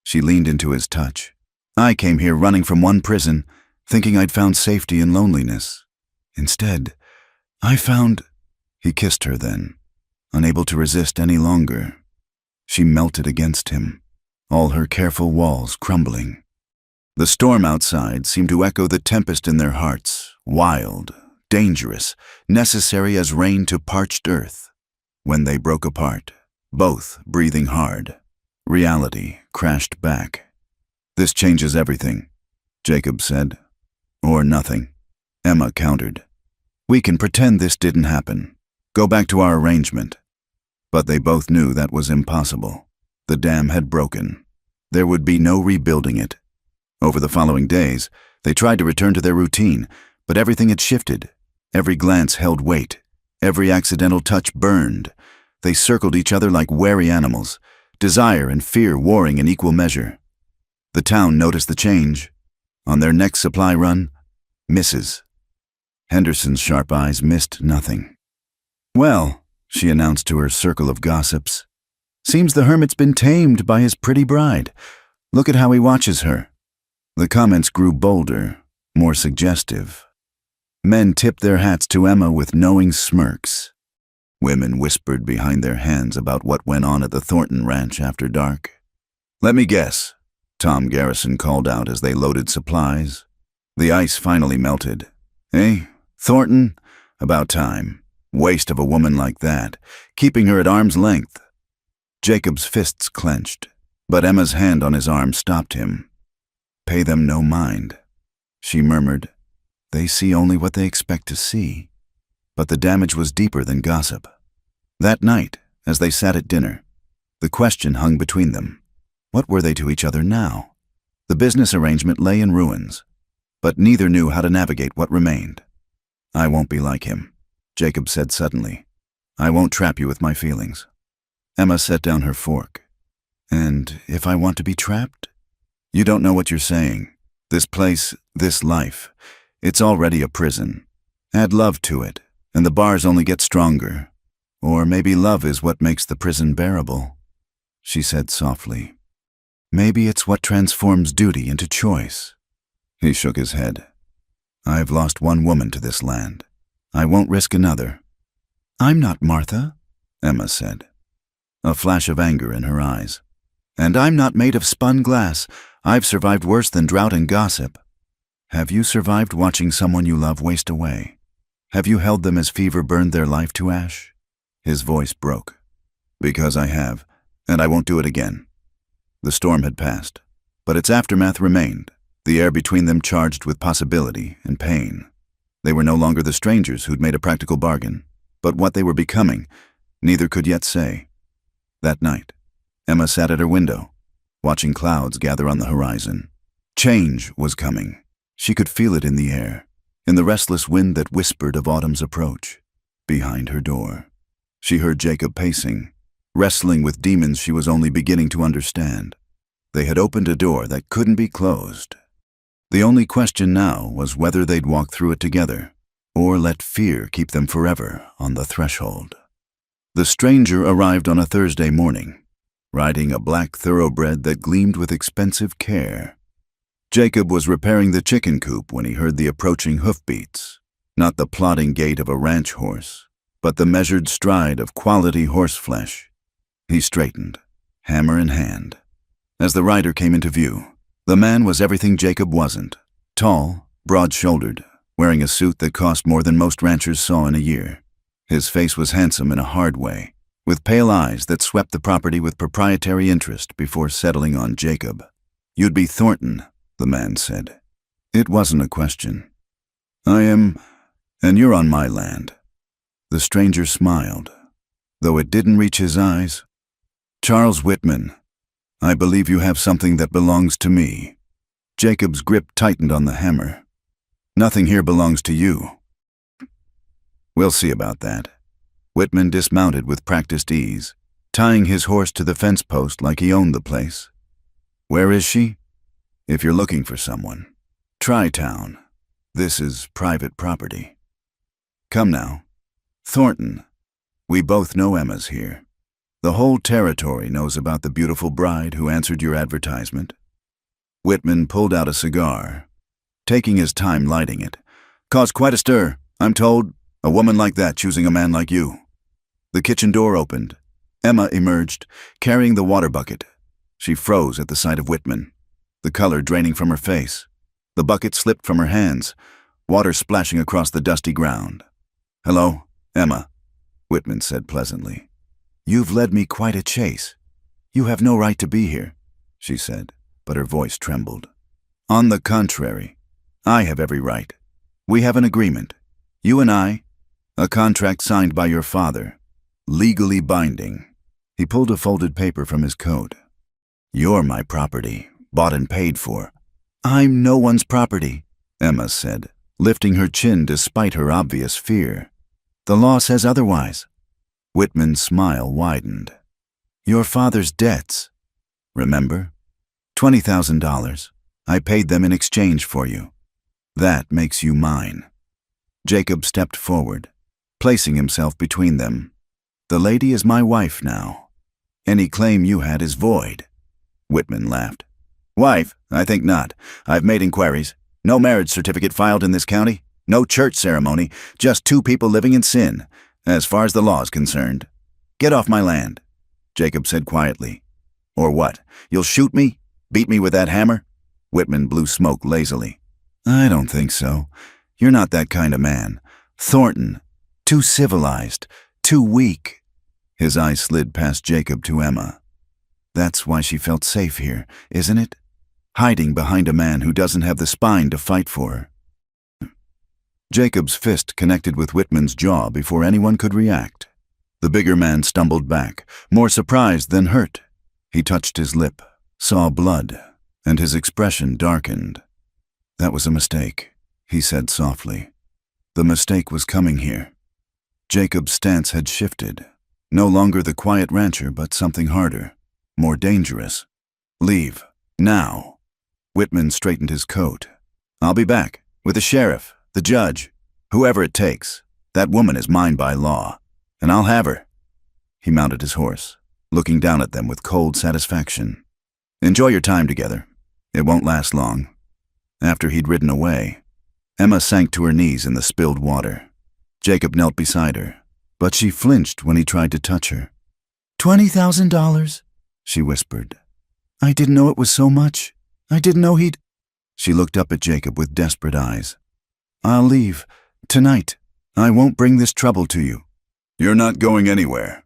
She leaned into his touch. I came here running from one prison, thinking I'd found safety in loneliness. Instead, I found... He kissed her then, unable to resist any longer. She melted against him, all her careful walls crumbling. The storm outside seemed to echo the tempest in their hearts, wild, dangerous, necessary as rain to parched earth. When they broke apart, both breathing hard, reality crashed back. This changes everything, Jacob said. Or nothing, Emma countered. We can pretend this didn't happen. Go back to our arrangement. But they both knew that was impossible. The dam had broken. There would be no rebuilding it. Over the following days, they tried to return to their routine, but everything had shifted. Every glance held weight. Every accidental touch burned. They circled each other like wary animals, desire and fear warring in equal measure. The town noticed the change. On their next supply run, misses. Henderson's sharp eyes missed nothing. Well, she announced to her circle of gossips, seems the hermit's been tamed by his pretty bride. Look at how he watches her. The comments grew bolder, more suggestive. Men tipped their hats to Emma with knowing smirks. Women whispered behind their hands about what went on at the Thornton ranch after dark. Let me guess, Tom Garrison called out as they loaded supplies. The ice finally melted. Eh, Thornton? About time. Waste of a woman like that, keeping her at arm's length. Jacob's fists clenched, but Emma's hand on his arm stopped him. Pay them no mind, she murmured. They see only what they expect to see. But the damage was deeper than gossip. That night, as they sat at dinner, the question hung between them. What were they to each other now? The business arrangement lay in ruins, but neither knew how to navigate what remained. I won't be like him, Jacob said suddenly. I won't trap you with my feelings. Emma set down her fork. And if I want to be trapped? You don't know what you're saying. This place, This life, it's already a prison. Add love to it, and the bars only get stronger. Or maybe love is what makes the prison bearable, she said softly. Maybe it's what transforms duty into choice. He shook his head. I've lost one woman to this land. I won't risk another. I'm not Martha, Emma said, a flash of anger in her eyes. And I'm not made of spun glass. I've survived worse than drought and gossip. Have you survived watching someone you love waste away? Have you held them as fever burned their life to ash? His voice broke. Because I have, and I won't do it again. The storm had passed, but its aftermath remained, the air between them charged with possibility and pain. They were no longer the strangers who'd made a practical bargain, but what they were becoming, neither could yet say. That night, Emma sat at her window, watching clouds gather on the horizon. Change was coming. She could feel it in the air, in the restless wind that whispered of autumn's approach. Behind her door, she heard Jacob pacing, wrestling with demons she was only beginning to understand. They had opened a door that couldn't be closed. The only question now was whether they'd walk through it together, or let fear keep them forever on the threshold. The stranger arrived on a Thursday morning, riding a black thoroughbred that gleamed with expensive care. Jacob was repairing the chicken coop when he heard the approaching hoofbeats, not the plodding gait of a ranch horse, but the measured stride of quality horseflesh. He straightened, hammer in hand. As the rider came into view, the man was everything Jacob wasn't. Tall, broad-shouldered, wearing a suit that cost more than most ranchers saw in a year. His face was handsome in a hard way, with pale eyes that swept the property with proprietary interest before settling on Jacob. You'd be Thornton, the man said. It wasn't a question. I am, and you're on my land. The stranger smiled, though it didn't reach his eyes. Charles Whitman, I believe you have something that belongs to me. Jacob's grip tightened on the hammer. Nothing here belongs to you. We'll see about that. Whitman dismounted with practiced ease, tying his horse to the fence post like he owned the place. Where is she? If you're looking for someone. Tri-Town. This is private property. Come now. Thornton, we both know Emma's here. The whole territory knows about the beautiful bride who answered your advertisement. Whitman pulled out a cigar, taking his time lighting it. Caused quite a stir, I'm told, a woman like that choosing a man like you. The kitchen door opened. Emma emerged, carrying the water bucket. She froze at the sight of Whitman, the color draining from her face. The bucket slipped from her hands, water splashing across the dusty ground. Hello, Emma, Whitman said pleasantly. You've led me quite a chase. You have no right to be here, she said, but her voice trembled. On the contrary, I have every right. We have an agreement. You and I, a contract signed by your father, legally binding. He pulled a folded paper from his coat. You're my property, bought and paid for. I'm no one's property, Emma said, lifting her chin despite her obvious fear. The law says otherwise. Whitman's smile widened. Your father's debts, remember? $20,000. I paid them in exchange for you. That makes you mine. Jacob stepped forward, placing himself between them. The lady is my wife now. Any claim you had is void. Whitman laughed. Wife? I think not. I've made inquiries. No marriage certificate filed in this county. No church ceremony. Just two people living in sin, as far as the law is concerned. Get off my land, Jacob said quietly. Or what? You'll shoot me? Beat me with that hammer? Whitman blew smoke lazily. I don't think so. You're not that kind of man. Thornton. Too civilized. Too weak. His eyes slid past Jacob to Emma. That's why she felt safe here, isn't it? Hiding behind a man who doesn't have the spine to fight for her. Jacob's fist connected with Whitman's jaw before anyone could react. The bigger man stumbled back, more surprised than hurt. He touched his lip, saw blood, and his expression darkened. That was a mistake, he said softly. The mistake was coming here. Jacob's stance had shifted. No longer the quiet rancher, but something harder, more dangerous. Leave, now. Whitman straightened his coat. I'll be back, with the sheriff, the judge, whoever it takes. That woman is mine by law, and I'll have her." He mounted his horse, looking down at them with cold satisfaction. "Enjoy your time together. It won't last long." After he'd ridden away, Emma sank to her knees in the spilled water. Jacob knelt beside her, but she flinched when he tried to touch her. $20,000, she whispered. "I didn't know it was so much. I didn't know he'd—" She looked up at Jacob with desperate eyes. "I'll leave. Tonight. I won't bring this trouble to you." "You're not going anywhere."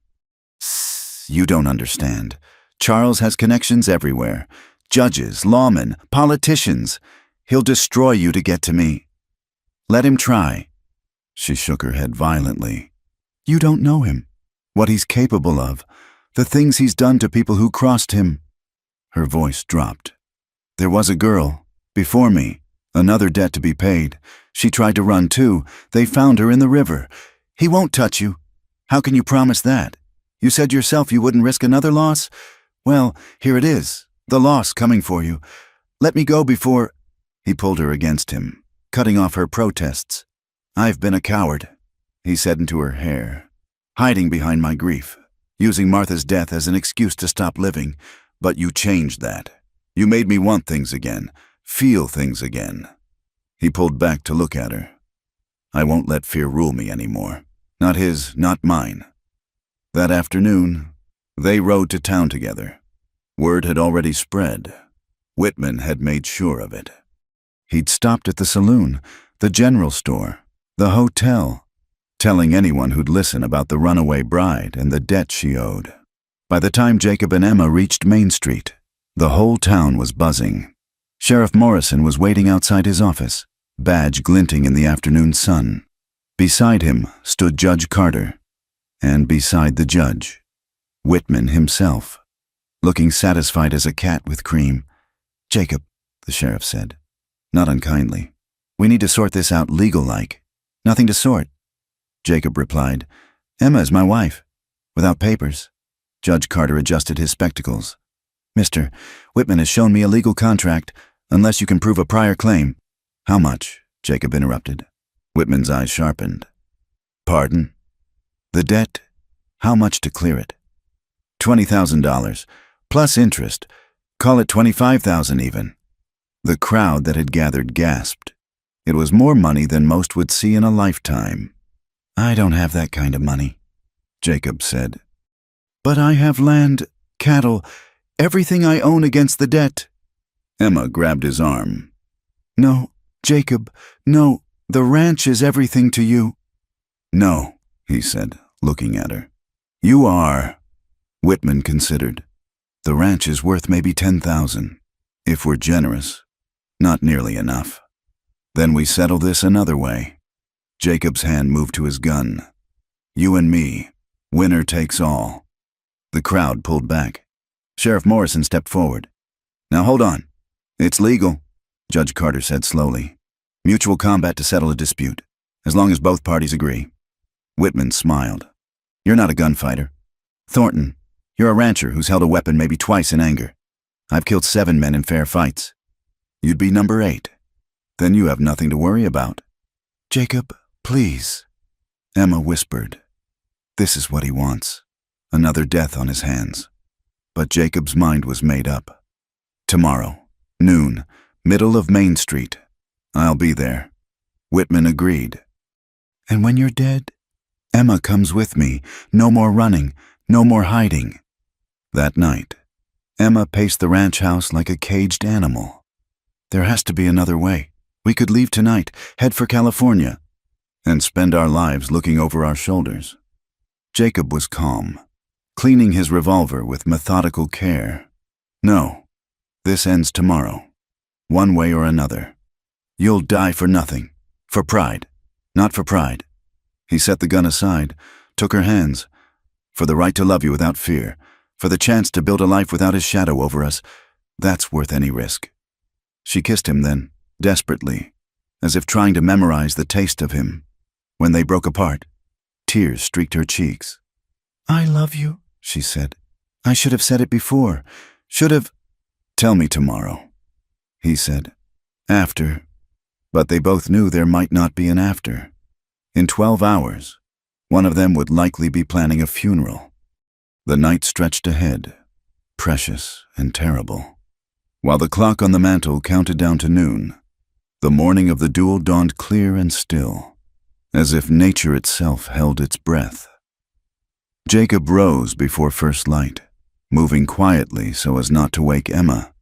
"You don't understand. Charles has connections everywhere. Judges, lawmen, politicians. He'll destroy you to get to me. Let him try." She shook her head violently. "You don't know him. What he's capable of. The things he's done to people who crossed him." Her voice dropped. "There was a girl, before me, another debt to be paid. She tried to run too. They found her in the river. He won't touch you. How can you promise that? You said yourself you wouldn't risk another loss? Well, here it is, the loss coming for you. Let me go before—" He pulled her against him, cutting off her protests. "I've been a coward," he said into her hair, "hiding behind my grief, using Martha's death as an excuse to stop living. But you changed that. You made me want things again, feel things again." He pulled back to look at her. "I won't let fear rule me anymore. Not his, not mine." That afternoon, they rode to town together. Word had already spread. Whitman had made sure of it. He'd stopped at the saloon, the general store, the hotel, telling anyone who'd listen about the runaway bride and the debt she owed. By the time Jacob and Emma reached Main Street, the whole town was buzzing. Sheriff Morrison was waiting outside his office, badge glinting in the afternoon sun. Beside him stood Judge Carter, and beside the judge, Whitman himself, looking satisfied as a cat with cream. "Jacob," the sheriff said, not unkindly, "we need to sort this out legal-like." "Nothing to sort," Jacob replied. "Emma is my wife, without papers." Judge Carter adjusted his spectacles. "Mister, Whitman has shown me a legal contract, unless you can prove a prior claim." "How much?" Jacob interrupted. Whitman's eyes sharpened. "Pardon?" "The debt. How much to clear it?" $20,000, plus interest. Call it $25,000 even." The crowd that had gathered gasped. It was more money than most would see in a lifetime. "I don't have that kind of money," Jacob said. "But I have land, cattle, everything I own against the debt." Emma grabbed his arm. "No, Jacob, no, the ranch is everything to you." "No," he said, looking at her. "You are—" Whitman considered. "The ranch is worth maybe $10,000, if we're generous. Not nearly enough. Then we settle this another way." Jacob's hand moved to his gun. "You and me, winner takes all." The crowd pulled back. Sheriff Morrison stepped forward. "Now hold on. It's legal," Judge Carter said slowly. "Mutual combat to settle a dispute, as long as both parties agree." Whitman smiled. "You're not a gunfighter. Thornton, you're a rancher who's held a weapon maybe twice in anger. I've killed 7 men in fair fights. You'd be number 8. Then you have nothing to worry about." "Jacob, please," Emma whispered. This is what he wants. Another death on his hands. But Jacob's mind was made up. "Tomorrow, noon, middle of Main Street. I'll be there." Whitman agreed. "And when you're dead, Emma comes with me. No more running, no more hiding." That night, Emma paced the ranch house like a caged animal. "There has to be another way. We could leave tonight, head for California, and spend our lives looking over our shoulders." Jacob was calm, cleaning his revolver with methodical care. "No, this ends tomorrow, one way or another. You'll die for nothing, for pride, not for pride." He set the gun aside, took her hands. "For the right to love you without fear, for the chance to build a life without his shadow over us, that's worth any risk." She kissed him then, desperately, as if trying to memorize the taste of him. When they broke apart, tears streaked her cheeks. "I love you," she said. "I should have said it before. Should have—" "Tell me tomorrow," he said. "After But they both knew there might not be an after. In 12 hours, one of them would likely be planning a funeral. The night stretched ahead, precious and terrible. While the clock on the mantel counted down to noon, the morning of the duel dawned clear and still, as if nature itself held its breath. Jacob rose before first light, moving quietly so as not to wake Emma,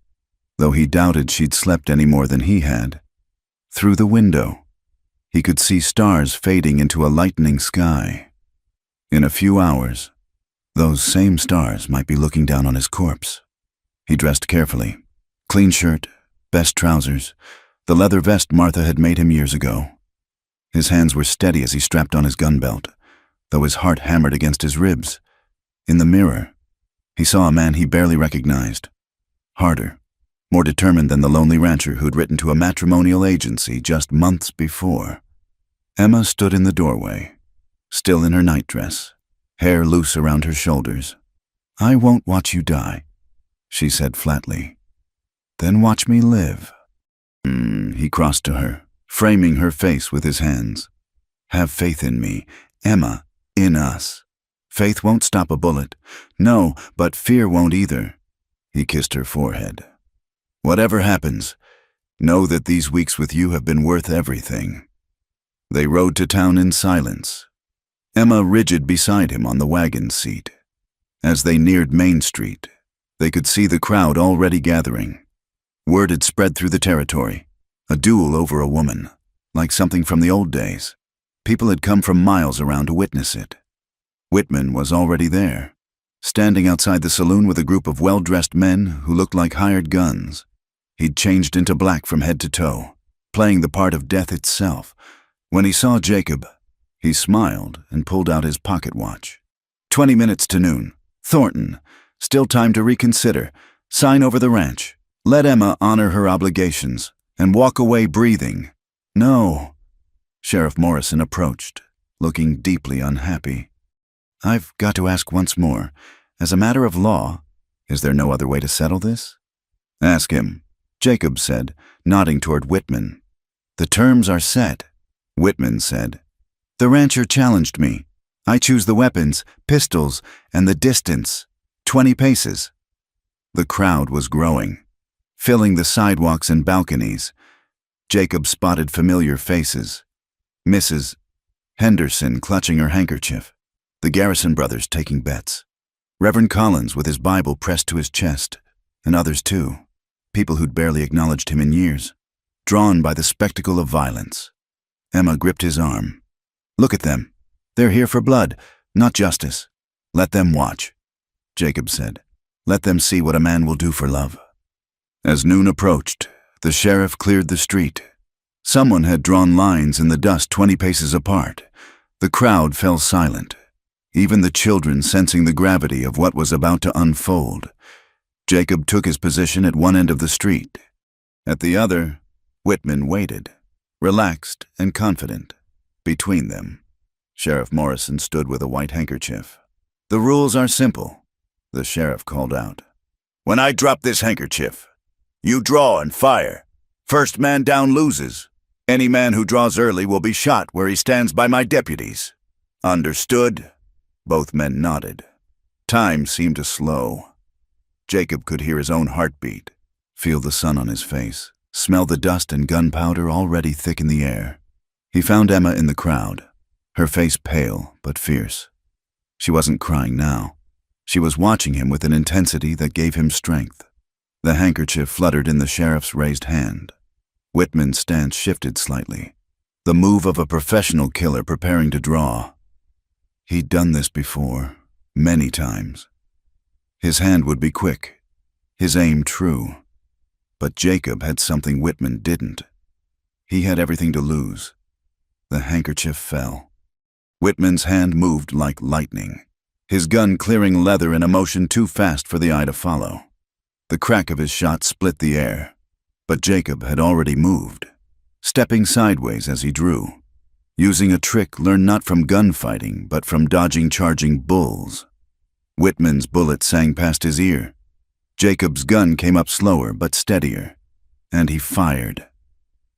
though he doubted she'd slept any more than he had. Through the window, he could see stars fading into a lightening sky. In a few hours, those same stars might be looking down on his corpse. He dressed carefully. Clean shirt, best trousers, the leather vest Martha had made him years ago. His hands were steady as he strapped on his gun belt, though his heart hammered against his ribs. In the mirror, he saw a man he barely recognized. Harder, more determined than the lonely rancher who'd written to a matrimonial agency just months before. Emma stood in the doorway, still in her nightdress, hair loose around her shoulders. "I won't watch you die," she said flatly. "Then watch me live." He crossed to her, framing her face with his hands. "Have faith in me, Emma, in us. Faith won't stop a bullet. No, but fear won't either." He kissed her forehead. "Whatever happens, know that these weeks with you have been worth everything." They rode to town in silence, Emma rigid beside him on the wagon seat. As they neared Main Street, they could see the crowd already gathering. Word had spread through the territory. A duel over a woman, like something from the old days. People had come from miles around to witness it. Whitman was already there, standing outside the saloon with a group of well-dressed men who looked like hired guns. He'd changed into black from head to toe, playing the part of death itself. When he saw Jacob, he smiled and pulled out his pocket watch. 20 minutes to noon. Thornton. Still time to reconsider. Sign over the ranch. Let Emma honor her obligations and walk away breathing. No. Sheriff Morrison approached, looking deeply unhappy. "I've got to ask once more. As a matter of law, is there no other way to settle this?" "Ask him," Jacob said, nodding toward Whitman. "The terms are set," Whitman said. "The rancher challenged me. I choose the weapons, pistols, and the distance. 20 paces. The crowd was growing, filling the sidewalks and balconies. Jacob spotted familiar faces. Mrs. Henderson clutching her handkerchief. The Garrison brothers taking bets. Reverend Collins with his Bible pressed to his chest, and others too. People who'd barely acknowledged him in years, drawn by the spectacle of violence. Emma gripped his arm. "Look at them. They're here for blood, not justice. Let them watch," Jacob said. "Let them see what a man will do for love." As noon approached, the sheriff cleared the street. Someone had drawn lines in the dust 20 paces apart. The crowd fell silent, even the children sensing the gravity of what was about to unfold. Jacob took his position at one end of the street. At the other, Whitman waited, relaxed and confident. Between them, Sheriff Morrison stood with a white handkerchief. "The rules are simple," the sheriff called out. "When I drop this handkerchief, you draw and fire. First man down loses. Any man who draws early will be shot where he stands by my deputies." "Understood?" Both men nodded. Time seemed to slow. Jacob could hear his own heartbeat, feel the sun on his face, smell the dust and gunpowder already thick in the air. He found Emma in the crowd, her face pale but fierce. She wasn't crying now. She was watching him with an intensity that gave him strength. The handkerchief fluttered in the sheriff's raised hand. Whitman's stance shifted slightly, the move of a professional killer preparing to draw. He'd done this before, many times. His hand would be quick, his aim true. But Jacob had something Whitman didn't. He had everything to lose. The handkerchief fell. Whitman's hand moved like lightning, his gun clearing leather in a motion too fast for the eye to follow. The crack of his shot split the air, but Jacob had already moved, stepping sideways as he drew, using a trick learned not from gunfighting but from dodging charging bulls. Whitman's bullet sang past his ear. Jacob's gun came up slower but steadier, and he fired.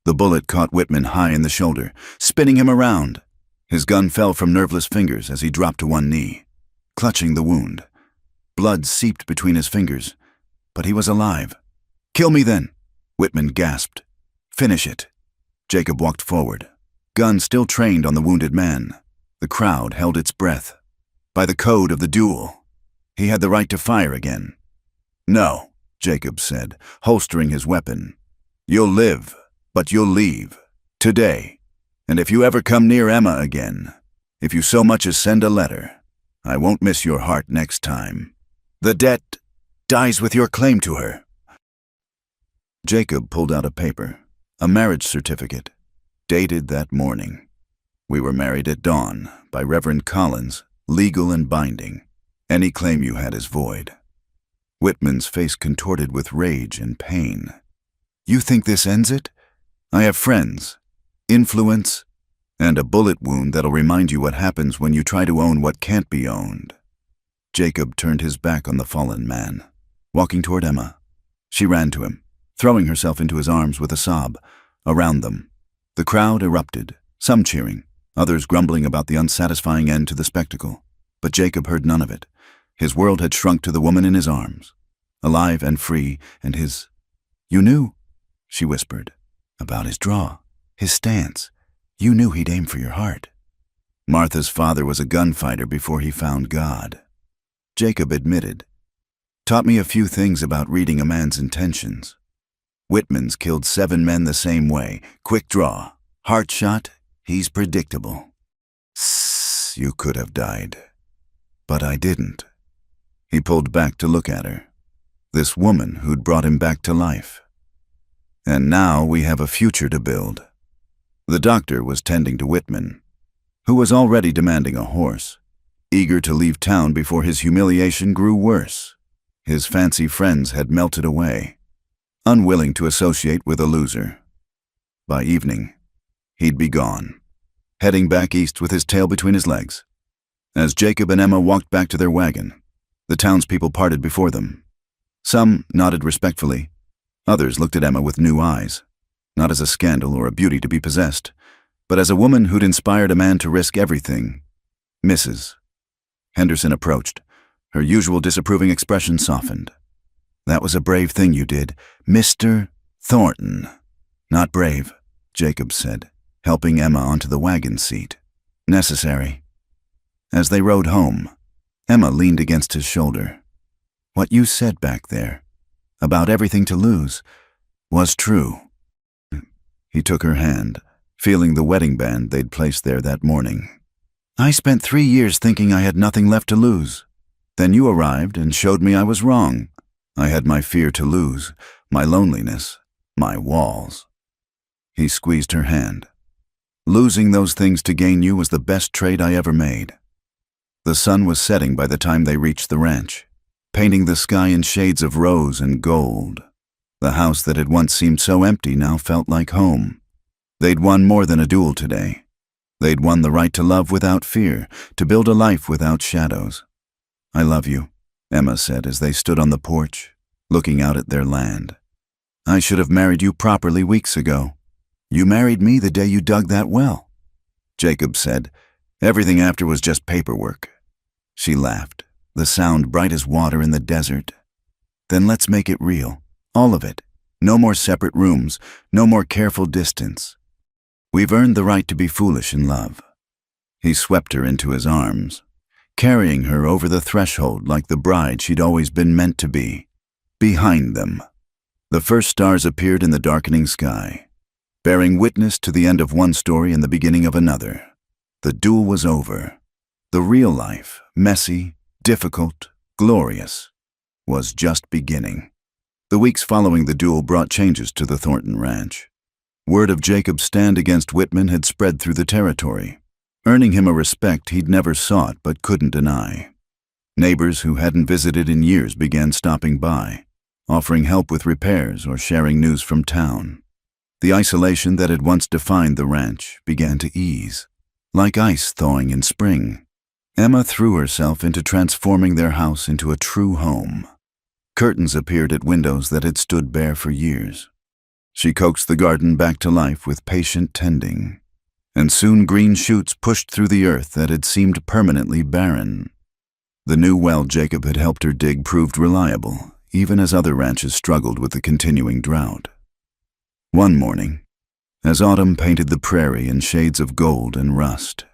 The bullet caught Whitman high in the shoulder, spinning him around. His gun fell from nerveless fingers as he dropped to one knee, clutching the wound. Blood seeped between his fingers, but he was alive. "Kill me then," Whitman gasped. "Finish it." Jacob walked forward, gun still trained on the wounded man. The crowd held its breath. By the code of the duel, he had the right to fire again. "No," Jacob said, holstering his weapon. "You'll live, but you'll leave. Today. And if you ever come near Emma again, if you so much as send a letter, I won't miss your heart next time. The debt dies with your claim to her." Jacob pulled out a paper, a marriage certificate, dated that morning. "We were married at dawn, by Reverend Collins, legal and binding. Any claim you had is void." Whitman's face contorted with rage and pain. "You think this ends it? I have friends, influence, and a bullet wound that'll remind you what happens when you try to own what can't be owned." Jacob turned his back on the fallen man, walking toward Emma. She ran to him, throwing herself into his arms with a sob. Around them, the crowd erupted, some cheering, others grumbling about the unsatisfying end to the spectacle. But Jacob heard none of it. His world had shrunk to the woman in his arms, alive and free, and his— "You knew," she whispered, "about his draw, his stance. You knew he'd aim for your heart." Martha's father was a gunfighter before he found God. Jacob admitted. "Taught me a few things about reading a man's intentions. Whitman's killed 7 men the same way. Quick draw. Heart shot. He's predictable. You could have died. But I didn't." He pulled back to look at her. This woman who'd brought him back to life. "And now we have a future to build." The doctor was tending to Whitman, who was already demanding a horse, eager to leave town before his humiliation grew worse. His fancy friends had melted away, unwilling to associate with a loser. By evening, he'd be gone, heading back east with his tail between his legs. As Jacob and Emma walked back to their wagon, the townspeople parted before them. Some nodded respectfully. Others looked at Emma with new eyes, not as a scandal or a beauty to be possessed, but as a woman who'd inspired a man to risk everything. "Mrs." Henderson approached. Her usual disapproving expression softened. "That was a brave thing you did, Mr. Thornton." "Not brave," Jacob said, helping Emma onto the wagon seat. "Necessary." As they rode home, Emma leaned against his shoulder. "What you said back there, about everything to lose, was true." He took her hand, feeling the wedding band they'd placed there that morning. "I spent 3 years thinking I had nothing left to lose. Then you arrived and showed me I was wrong. I had my fear to lose, my loneliness, my walls." He squeezed her hand. "Losing those things to gain you was the best trade I ever made." The sun was setting by the time they reached the ranch, painting the sky in shades of rose and gold. The house that had once seemed so empty now felt like home. They'd won more than a duel today. They'd won the right to love without fear, to build a life without shadows. "I love you," Emma said as they stood on the porch, looking out at their land. "I should have married you properly weeks ago. You married me the day you dug that well." Jacob said, "Everything after was just paperwork." She laughed, the sound bright as water in the desert. "Then let's make it real, all of it. No more separate rooms, no more careful distance. We've earned the right to be foolish in love." He swept her into his arms, carrying her over the threshold like the bride she'd always been meant to be. Behind them, the first stars appeared in the darkening sky, bearing witness to the end of one story and the beginning of another. The duel was over. The real life, messy, difficult, glorious, was just beginning. The weeks following the duel brought changes to the Thornton Ranch. Word of Jacob's stand against Whitman had spread through the territory, earning him a respect he'd never sought but couldn't deny. Neighbors who hadn't visited in years began stopping by, offering help with repairs or sharing news from town. The isolation that had once defined the ranch began to ease, like ice thawing in spring. Emma threw herself into transforming their house into a true home. Curtains appeared at windows that had stood bare for years. She coaxed the garden back to life with patient tending, and soon green shoots pushed through the earth that had seemed permanently barren. The new well Jacob had helped her dig proved reliable, even as other ranches struggled with the continuing drought. One morning, as autumn painted the prairie in shades of gold and rust,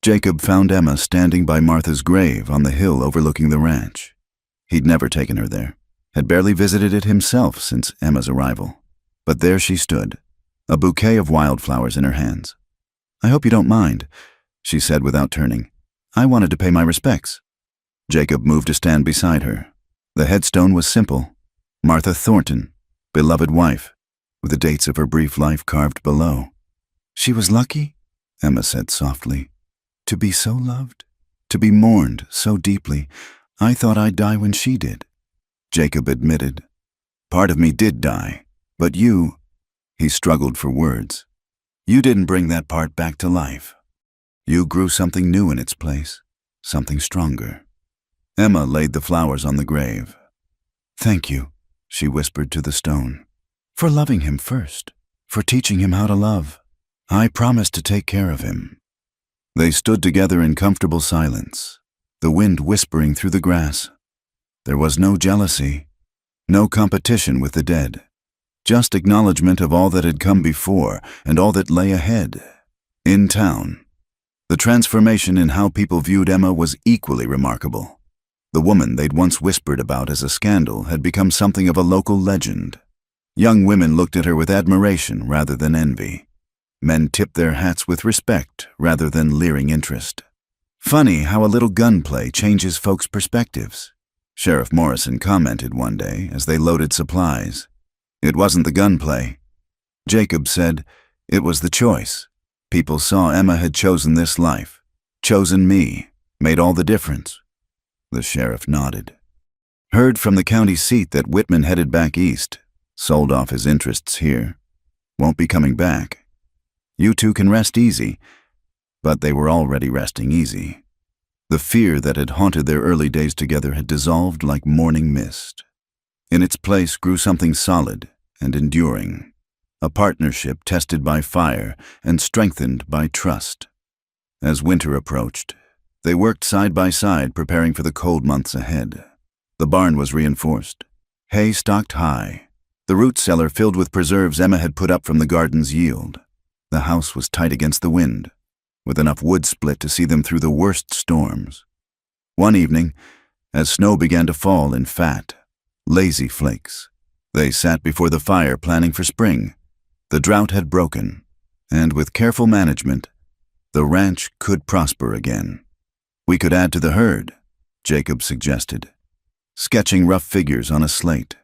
Jacob found Emma standing by Martha's grave on the hill overlooking the ranch. He'd never taken her there, had barely visited it himself since Emma's arrival. But there she stood, a bouquet of wildflowers in her hands. "I hope you don't mind," she said without turning. "I wanted to pay my respects." Jacob moved to stand beside her. The headstone was simple: Martha Thornton, beloved wife, with the dates of her brief life carved below. "She was lucky," Emma said softly, "to be so loved, to be mourned so deeply. I thought I'd die when she did." Jacob admitted, "Part of me did die. But you," he struggled for words, "you didn't bring that part back to life. You grew something new in its place, something stronger." Emma laid the flowers on the grave. "Thank you," she whispered to the stone, "for loving him first, for teaching him how to love. I promise to take care of him." They stood together in comfortable silence, the wind whispering through the grass. There was no jealousy, no competition with the dead. Just acknowledgement of all that had come before and all that lay ahead. In town, the transformation in how people viewed Emma was equally remarkable. The woman they'd once whispered about as a scandal had become something of a local legend. Young women looked at her with admiration rather than envy. Men tipped their hats with respect rather than leering interest. Funny how a little gunplay changes folks' perspectives, Sheriff Morrison commented one day as they loaded supplies. "It wasn't the gunplay," Jacob said. "It was the choice. People saw Emma had chosen this life, chosen me, made all the difference." The sheriff nodded. "Heard from the county seat that Whitman headed back east, sold off his interests here. Won't be coming back. You two can rest easy." But they were already resting easy. The fear that had haunted their early days together had dissolved like morning mist. In its place grew something solid and enduring, a partnership tested by fire and strengthened by trust. As winter approached, they worked side by side preparing for the cold months ahead. The barn was reinforced, hay stocked high, the root cellar filled with preserves Emma had put up from the garden's yield. The house was tight against the wind, with enough wood split to see them through the worst storms. One evening, as snow began to fall in fat, lazy flakes, they sat before the fire planning for spring. The drought had broken, and with careful management, the ranch could prosper again. "We could add to the herd," Jacob suggested, sketching rough figures on a slate.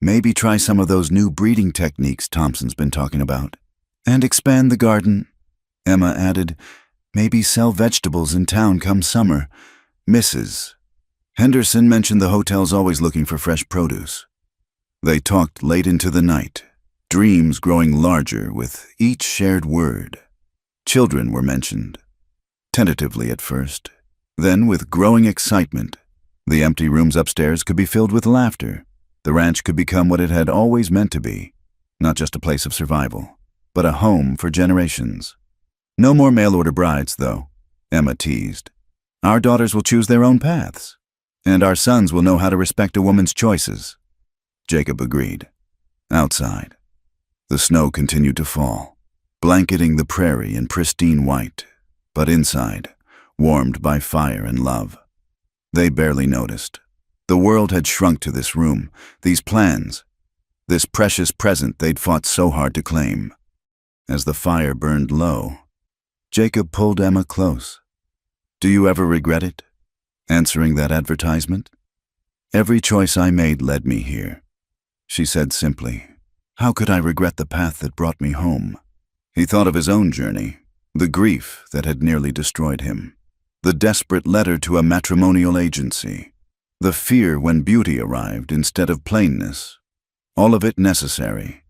"Maybe try some of those new breeding techniques Thompson's been talking about. And expand the garden," Emma added. "Maybe sell vegetables in town come summer. Mrs. Henderson mentioned the hotel's always looking for fresh produce." They talked late into the night, dreams growing larger with each shared word. Children were mentioned, tentatively at first, then with growing excitement. The empty rooms upstairs could be filled with laughter. The ranch could become what it had always meant to be, not just a place of survival, but a home for generations. "No more mail-order brides, though," Emma teased. "Our daughters will choose their own paths, and our sons will know how to respect a woman's choices." Jacob agreed. Outside, the snow continued to fall, blanketing the prairie in pristine white, but inside, warmed by fire and love. They barely noticed. The world had shrunk to this room, these plans, this precious present they'd fought so hard to claim. As the fire burned low, Jacob pulled Emma close. "Do you ever regret it? Answering that advertisement?" "Every choice I made led me here," she said simply. "How could I regret the path that brought me home?" He thought of his own journey, the grief that had nearly destroyed him, the desperate letter to a matrimonial agency, the fear when beauty arrived instead of plainness. All of it necessary,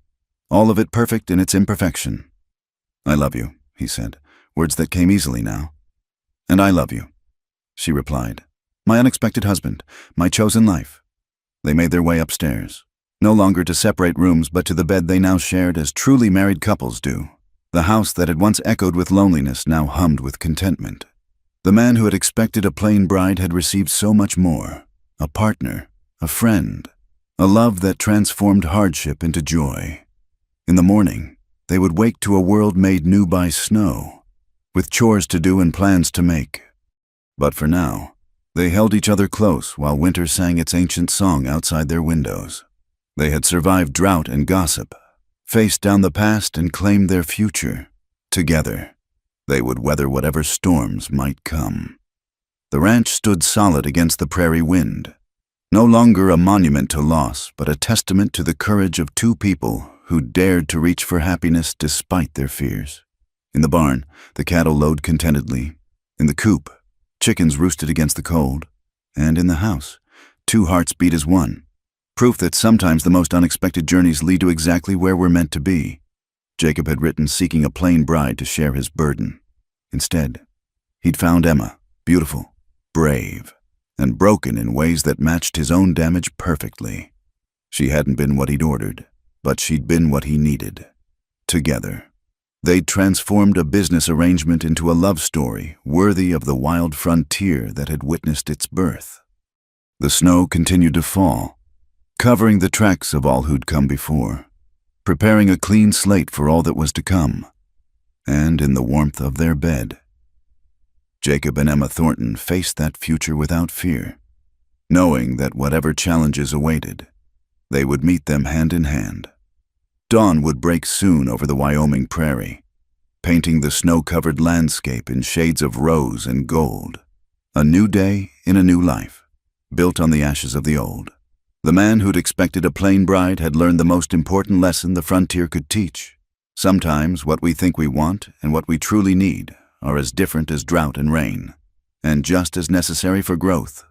all of it perfect in its imperfection. "I love you," he said, words that came easily now. "And I love you," she replied. "My unexpected husband, my chosen life." They made their way upstairs. no longer to separate rooms but to the bed they now shared as truly married couples do. The house that had once echoed with loneliness now hummed with contentment. The man who had expected a plain bride had received so much more: a partner, a friend, a love that transformed hardship into joy. In the morning, they would wake to a world made new by snow, with chores to do and plans to make. But for now, they held each other close while winter sang its ancient song outside their windows. They had survived drought and gossip, faced down the past and claimed their future. Together, they would weather whatever storms might come. The ranch stood solid against the prairie wind, no longer a monument to loss, but a testament to the courage of two people who dared to reach for happiness despite their fears. In the barn, the cattle lowed contentedly. In the coop, chickens roosted against the cold. And in the house, two hearts beat as one. Proof that sometimes the most unexpected journeys lead to exactly where we're meant to be. Jacob had written seeking a plain bride to share his burden. Instead, he'd found Emma, beautiful, brave, and broken in ways that matched his own damage perfectly. She hadn't been what he'd ordered, but she'd been what he needed. Together, they'd transformed a business arrangement into a love story worthy of the wild frontier that had witnessed its birth. The snow continued to fall, covering the tracks of all who'd come before, preparing a clean slate for all that was to come. And in the warmth of their bed, Jacob and Emma Thornton faced that future without fear, knowing that whatever challenges awaited, they would meet them hand in hand. Dawn would break soon over the Wyoming prairie, painting the snow-covered landscape in shades of rose and gold. A new day in a new life, built on the ashes of the old. The man who'd expected a plain bride had learned the most important lesson the frontier could teach. Sometimes what we think we want and what we truly need are as different as drought and rain, and just as necessary for growth.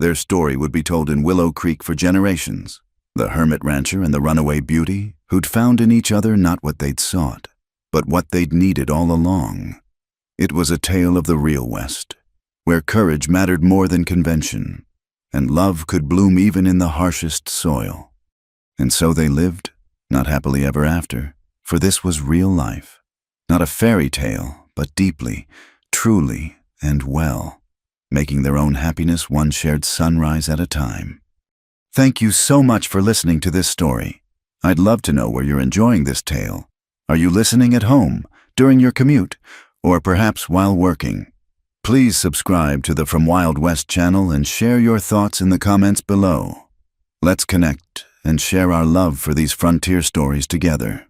Their story would be told in Willow Creek for generations. The hermit rancher and the runaway beauty who'd found in each other not what they'd sought, but what they'd needed all along. It was a tale of the real West, where courage mattered more than convention, and love could bloom even in the harshest soil. And so they lived, not happily ever after, for this was real life. Not a fairy tale, but deeply, truly, and well, making their own happiness one shared sunrise at a time. Thank you so much for listening to this story. I'd love to know where you're enjoying this tale. Are you listening at home, during your commute, or perhaps while working? Please subscribe to the From Wild West channel and share your thoughts in the comments below. Let's connect and share our love for these frontier stories together.